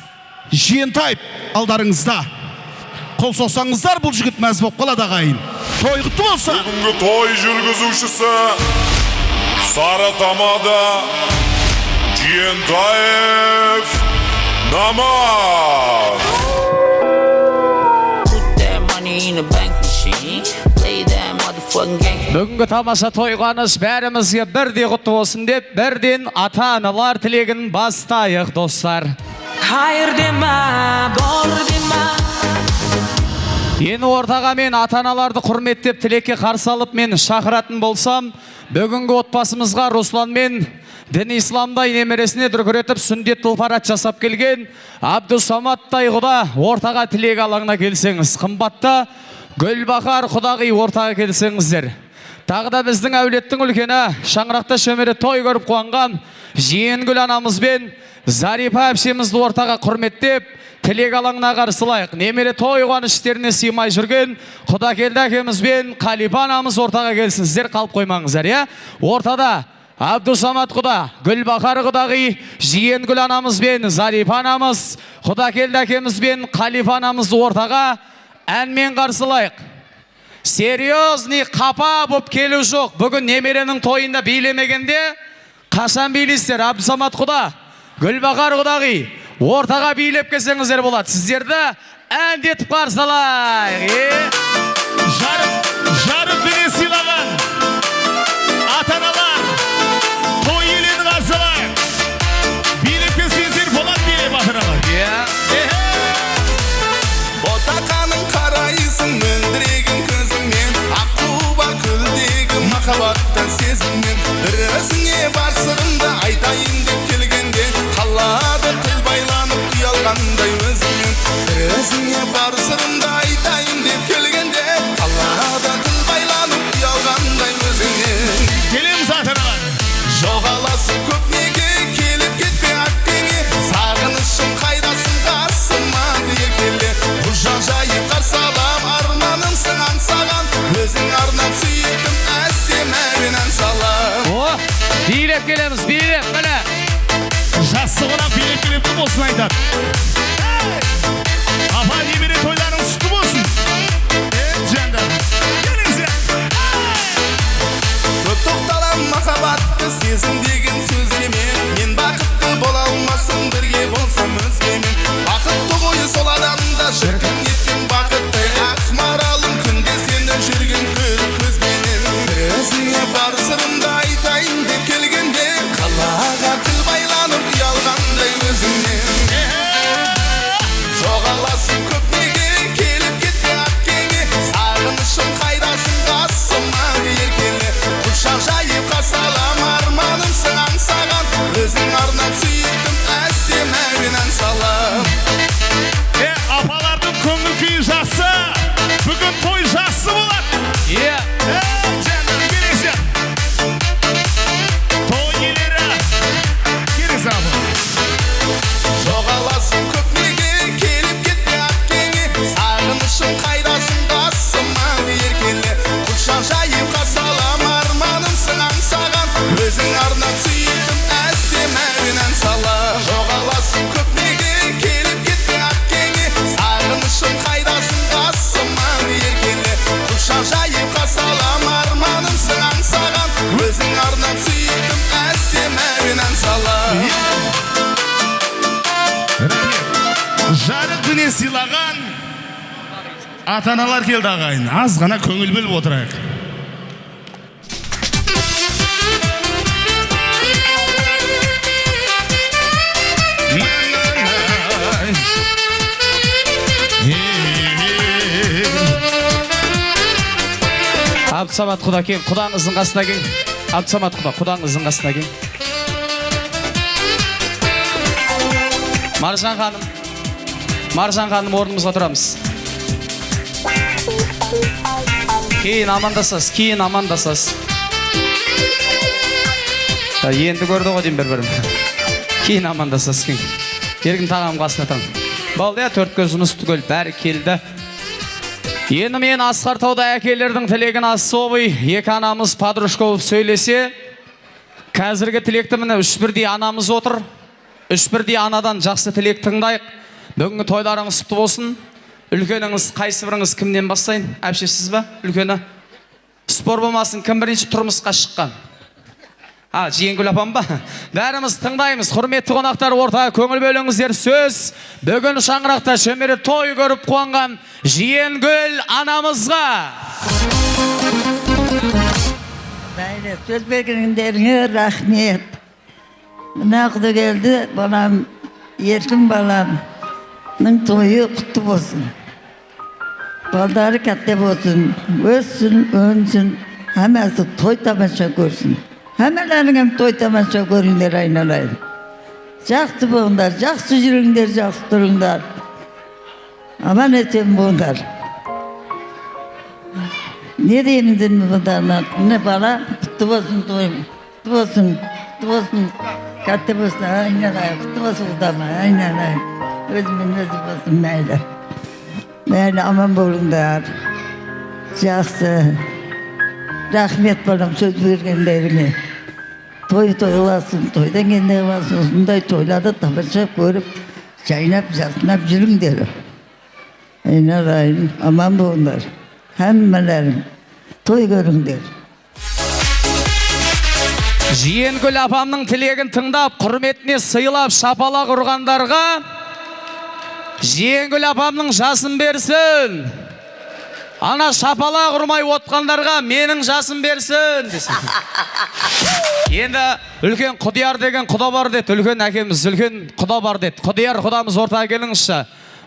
Жиентайып алдарыңызда. Қол соқсаңыздар, бұл жігіт мәз болып қалады ағайын. Той құтты болса. Бүгінгі той жүргізушісі сары тамада Жиентайып Намаз. Бүгінгі тамаша тойғаныш бәрімізге бірдей құтты болсын деп, бірден ата-аналар тілегін бастайық, достар. Хайыр деме, бор деме. Ені ортаға мен ата-аналарды құрметтеп тілекке қарсы алып мен шақыратын болсам, бүгінгі отбасымызға Руслан мен дін исламдай немересіне дүркіретіп сүндет тұлпарат жасап келген Абдусаматтай құда ортаға тілек алаңына келсеңіз. Қымбатты Гүлбақар құдағи ортаға келсеңіздер. Тағы да біздің әулеттің үлкені шаңырақта шөмере той көріп қуанған Жиенгүл анамыз бен Зарипа әпшемізді ортаға құрметтеп тілек алаңына қарсылайық. Немере той қуаныштеріне сыймай жүрген Құдакелді әкеміз бен Қалипа анамыз ортаға келсін. Сіздер қалып қоймаңыздар, иә? Ортада Абдусамат құда, Гүлбақар құдағи, Жиенгүл анамыз бен Зарипа анамыз, Құдакелді әкеміз бен Қалипа анамызды ортаға әнмен қарсылайық. Серьезный қапа болып келу жоқ. Бүгін немеренің тойында билемегенде қашан билейсіздер? Абдусамат құда, Гүлбақар құдағи ортаға билеп келсеңіздер болады. Сіздерді әндетіп қарсылайық. Жарып бере сыйлаған ата-аналар той иелерін қарсылайық. Билеп келсеңіздер болады, билеп ата-аналар. Ботақаның қарайсың мөлдіреген көзіңмен, аққуба күлдегі махаббаттан сезіммен. Бір өзіңе бар сырымды айтайын деп келгенде, қалады тіл байланып ұялғандай өзіңмен. Бір өзіңе бар сырымды айтайын деп келгенде, қалады тіл байланып ұялғандай өзіңмен. Келеміз ата-аналар. Жоғаласың көп неге, келіп кетпе әттеңе, сағынышым қайдасың қасыма еркеле. Жайып қарсалап арманымсың аңсаған, өзің арнап сүйіктім әсем әуен ән салам. Билеп келеміз, билеп, міне. Жасы қонақ билеп келепті болсын айтар. Апа немере тойларың сүтті болсын. Жандар, келіңіздер. Тоқталам махаббатты сезім деген сөзімен, мен бақытты бола алмасым бірге болсам өзгемен. Бақытты қойы сол адамда шіркін еткен бақытты, ақ маралым күнде сені жүрген көзбенен. Өзіңе бар сырымды айтайын деп келгенде, қалаға тіл байланып ұялғандай өзіңнен. бақытыне сыйлаған ата-аналар келді ағайын. Аз ғана көңіл бөліп отырайық. Абдусамат құда кең, құдаңыздың қасына кең. Абдусамат құда, құдаңыздың қасына кең. Маржан ханым орнымызға тұрамыз. Кейін амандасас. Енді көрді ғой дейм бір-бірім. Кейін амандасас кең. Еркін тағам қасына тұрам. Болды я, төрт көз ұныс түгел, бәрі келді. Енді мен Асқар тауда әкелердің тілегін особый екі анамыз подружка болып сөйлесе, қазіргі тілекті міне үш бірдей анамыз отыр. Үш бірдей анадан жақсы тілек тыңдайық. Бүгінгі тойларыңыз құтты болсын. Үлкеніңіз қайсы біріңіз кімнен бастайын? Әпшесіз ба? Үлкені? Спор болмасын, кім бірінші тұрмысқа шыққан? Жиенгүл апам ба? Бәріміз тыңдаймыз. Құрметті қонақтар, ортаға көңіл бөліңіздер. Сөз бүгін шаңырақта шөмері той көріп қуанған Жиенгүл анамызға. Сөз бергендеріңе рахмет. Мына құда келді, балам, еркін баламның тойы құтты болсын. Балдары кәтте болсын, өссін, өнсін, әмәсі той тамаша көрсін. Әмәләріңім той тамаша көріңдер айналайын. Жақсы болыңдар, жақсы жүріңдер, жақсы тұрыңдар. Аман етем болыңдар. Не дейміздің бұлдарына? Міне бала, құтты болсын тойым. Құтты болсын, кәтте болсын, айналайын. Құтты болсын ұдама, айналайын. Өзімен өзі болсын, мәйлі. Мәйлі, аман болыңдар. Жақсы. Рахмет балам сөз бергендеріңе. Той тойласын, тойдан кенде қыласын, осындай тойларды тамаша көріп, жайнап, жасынап жүріңдер. Айналайын, аман болыңдар. Әммелерім, той көріңдер. Жиенгүл апамның тілегін тыңдап, құрметіне сыйлап, шапалақ ұрғандарға Жиенгүл апамның жасын берсін. Ана шапалақ ұрмай отқандарға менің жасым берсін десін. Енді үлкен Құдияр деген құда бар деді. Үлкен әкеміз үлкен құда бар деді. Құдияр құдамыз ортаға келіңізші.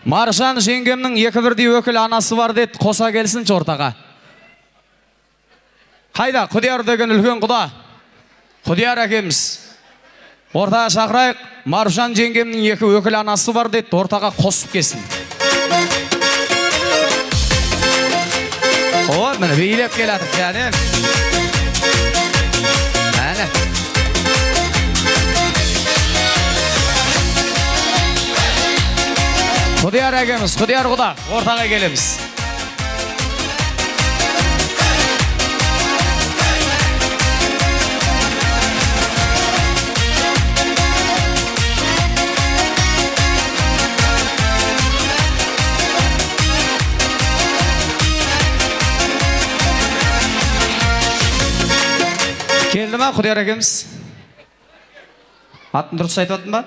Маржан жеңгемнің екі бірдей өкіл анасы бар деді. Қоса келсінші ортаға. Қайда Құдияр деген үлкен құда? Құдияр әкеміз. Ортаға шақырайық. Маржан жеңгемнің екі өкіл анасы бар деді. Ортаға қосып келсін. О, міне бейлеп келатыр, және. Әне. Құдияр әкеміз, Құдияр құда, ортаға келеміз. Келді ма Құдияр әкеміз? Атын дұрыс айтып атын ба?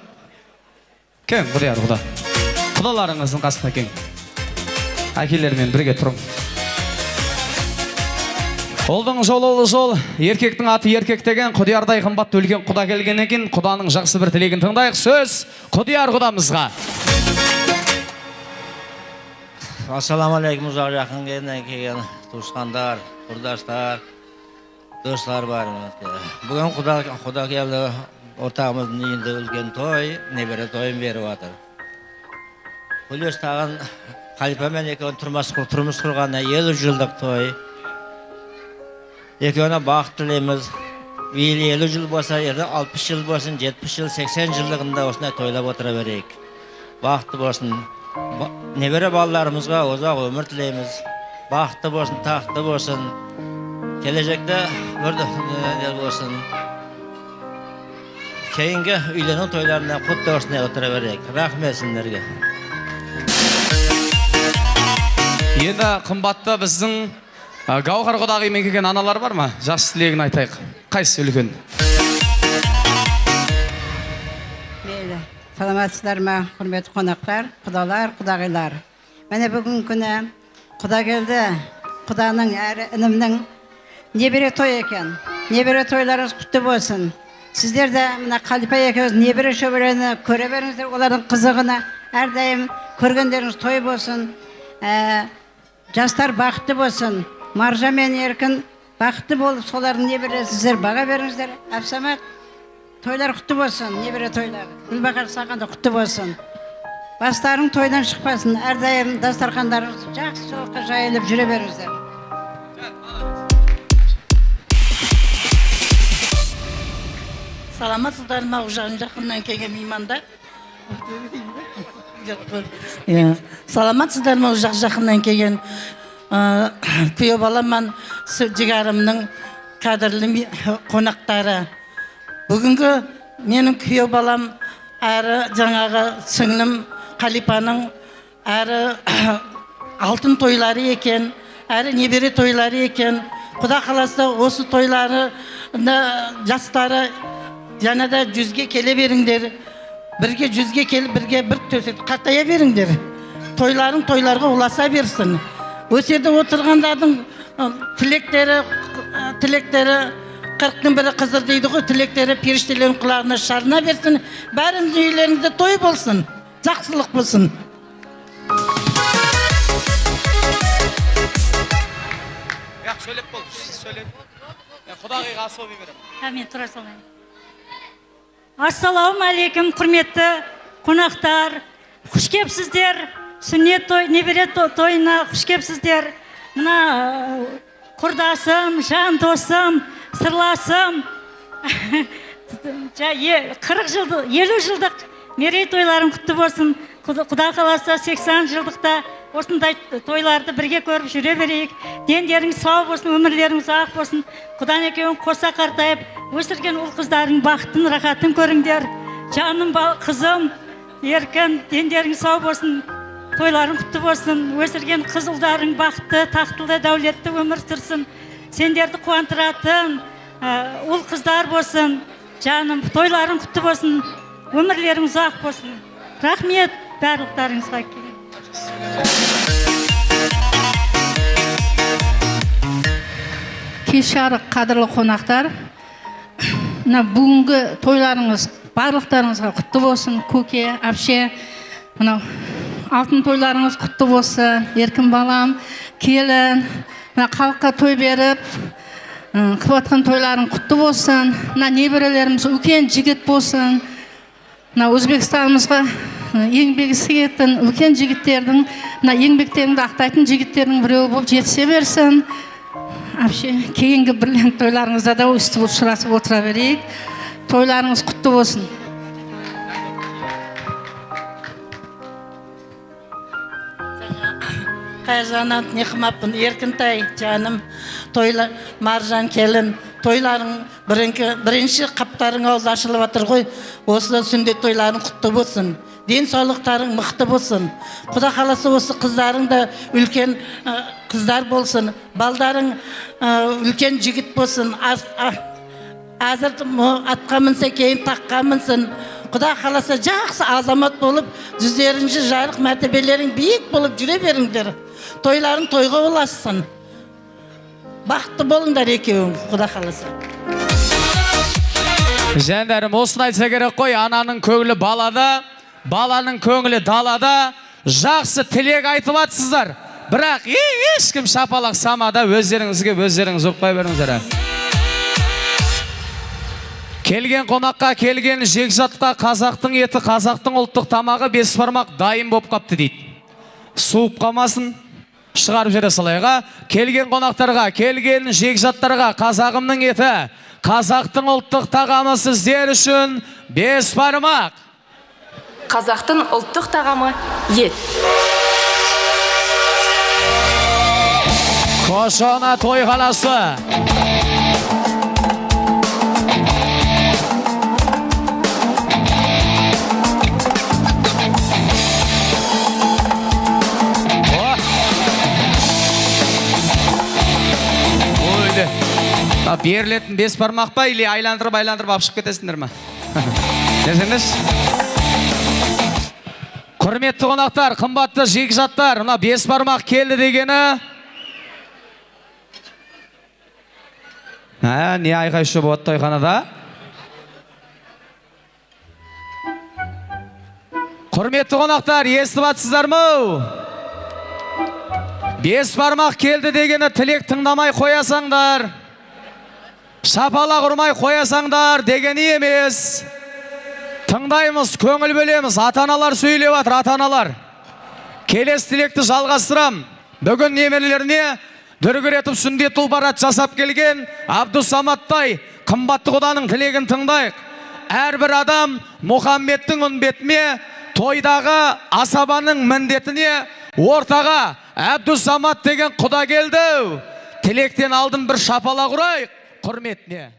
Кең Құдияр құда. Құдаларыңыздың қасына кең. Әкелермен бірге тұрым. Олдың жол, еркектің аты еркек деген Құдиярдай қымбатты үлкен құда келген екен. Құданың жақсы бір тілегін тыңдайық. Сөз Құдияр құдамызға. Ассаламалейкум, ұзақ жақын келген туысқандар, құрдаштар, достар бар. Бүгін құда келді, ортағымыздың үйінде үлкен той, небері тойын беріп жатыр. Құлеш тағын қалипамен екеуін тұрмыс құрғанына 50 жылдық той. Екеуіне бақыт тілейміз. 50 жыл болса, 60 жыл болсын, 70 жыл, 80 жылдығында осындай тойлап отыра берейік. Бақытты болсын. Небері балаларымызға ұзақ өмір тілейміз. Бақытты болсын, тақты болсын. Келешекте бір болсын. Кейінгі үйлену тойларына құтты осындай отыра берейік. Рахмет сіздерге. Енді қымбатты біздің Гауһар құдағимен келген аналар бар ма? Жас тілегін айтайық. Қайсы үлкен? Саламатсыздар ма, құрметті қонақтар, құдалар, құдағилар. Міне бүгін күні құда келді. Құданың әрі інімнің небере той екен. Небере тойларыңыз құтты болсын. Сіздер де мына Қалипа екеуіңіз небере шөберені көре беріңіздер, олардың қызығына әрдайым көргендеріңіз той болсын. Жастар бақытты болсын. Маржа мен Еркін бақытты болып, солардың небере сіздер баға беріңіздер. Әбсамат, тойлар құтты болсын, небере тойлар. Гүлбақар саған да құтты болсын. Бастарың тойдан шықпасын, әрдайым дастархандарыңыз жақсы жолыққа жайылып жүре беріңіздер. Саламатсыздар ма, жақыннан келген меймандар? Саламатсыздар ма, жақыннан келген күйеу баламан жигарымның қадірлі қонақтары. Бүгінгі менің күйеу балам әрі жаңағы сіңлім Қалипаның әрі алтын тойлары екен, әрі небере тойлары екен. Құда қаласа осы тойлары жастары және де 100-ге келе беріңдер. Бірге 100-ге келіп, бірге бір төсек қатая беріңдер. Тойларын тойларға ұласа берсін. Өсерде отырғандардың тілектері 40-тың бірі қызыр дейді ғой, тілектері періштелердің құлағына шарына берсін. Бәрін үйлеріңізде той болсын, жақсылық болсын. Söylep bol, söylep. Құдағиға асылы берем. Мен тұра салайын. Ассалаумағалейкум, құрметті қонақтар. Құш кепсіздер. Сүннет той, небере тойына құш кепсіздер. Мына құрдасым, жан досым, сырласым. 40 жылдық, 50 жылдық мерей тойларым құтты болсын. Құда қаласа 80 жылдықта осындай тойларды бірге көріп жүре берейік. Дендеріңіз сау болсын, өмірлеріңіз ақ болсын. Құдан екеуің қоса қартайып, өсірген ұл қыздарың бақытын, рахатын көріңдер. Жаным, қызым, Еркін, дендеріңіз сау болсын, тойларың құтты болсын. Өсірген қыз ұлдарың бақытты, тақтылы, дәулетті өмір сүрсін. Сендерді қуантыратын ұл қыздар болсын. Жаным, тойларың құтты болсын, өмірлеріңіз ақ болсын. Рахмет барлықтарыңызға. Кеш жарық қадірлі қонақтар, бүгінгі тойларыңыз барлықтарыңызға құтты болсын. Көке, әпше, алтын тойларыңыз құтты болсын. Еркін балам, келін, халыққа той беріп, қыватқан тойларың құтты болсын. Неберелеріміз үлкен жігіт болсын. Өзбекстанымызға еңбегі сіңетін үлкен жігіттердің, еңбектеріңді ақтайтын жігіттердің біреуі болып жетісе берсін. Әпше, кейінгі бірлен тойларыңызда да өсті ұшырасып отыра берейік. Тойларыңыз құтты болсын. Қайжанат, неқымаппын, Еркінтай, жаным, Маржан келін, тойларың бірінші қаптарың ауыз ашылып атыр ғой, осы сүндет тойларың құтты болсын. Денсаулықтарың мықты болсын. Құда қаласа осы қыздарың да үлкен қыздар болсын. Балдарың үлкен жігіт болсын. Азыр атқа мінсе кейін таққа мінсін. Құда қаласа жақсы азамат болып, жүздеріңші жайлық мәртебелерің биік болып жүре беріңдер. Тойларың тойға олассын. Бақытты болыңдар екеуің, құда қаласа. Жәндәрім, осыны айтса керек қой, ананың көңілі балада, баланың көңілі далада. Жақсы тілек айтып атсыздар. Бірақ ешкім шапалақ самада, өздеріңіз ұқпай беріңіздер. Келген қонаққа, келген жекжатқа қазақтың еті, қазақтың ұлттық тамағы 5 бармақ дайын боп қапты дейді. Суып қалмасын, шығарып жере салайға. Келген қонақтарға, келген жекжаттарға қазағымның еті, қазақтың ұлттық тағамы сіздер үшін 5 бармақ. Қазақтың ұлттық тағамы ет. Қошана той қаласы. Берілетін 5 бармақ па, или айландырып алып шығып кетесіңдер ма? Десеңдерші? Құрметті қонақтар, қымбатты жекжаттар, мына бес бармақ келді дегені. Не айқай-шу болады тойханада? Құрметті қонақтар, естіп атсыздар ма? Бес бармақ келді дегені тілек тыңдамай қоясаңдар, шапала құрмай қоясаңдар дегені емес. Тыңдаймыз, көңіл бөлеміз, ата-аналар сөйлеп атыр, ата-аналар. Келесі тілекті жалғастырам. Бүгін немерелеріне дүркіретіп сүндет тұлбарат жасап келген Абдусаматтай қымбатты құданың тілегін тыңдайық. Әрбір адам Мұхаммедтің үмбетіне, тойдағы асабаның міндетіне, ортаға Абдусамат деген құда келді. Тілектен алдын бір шапала құрайық, құрметіне.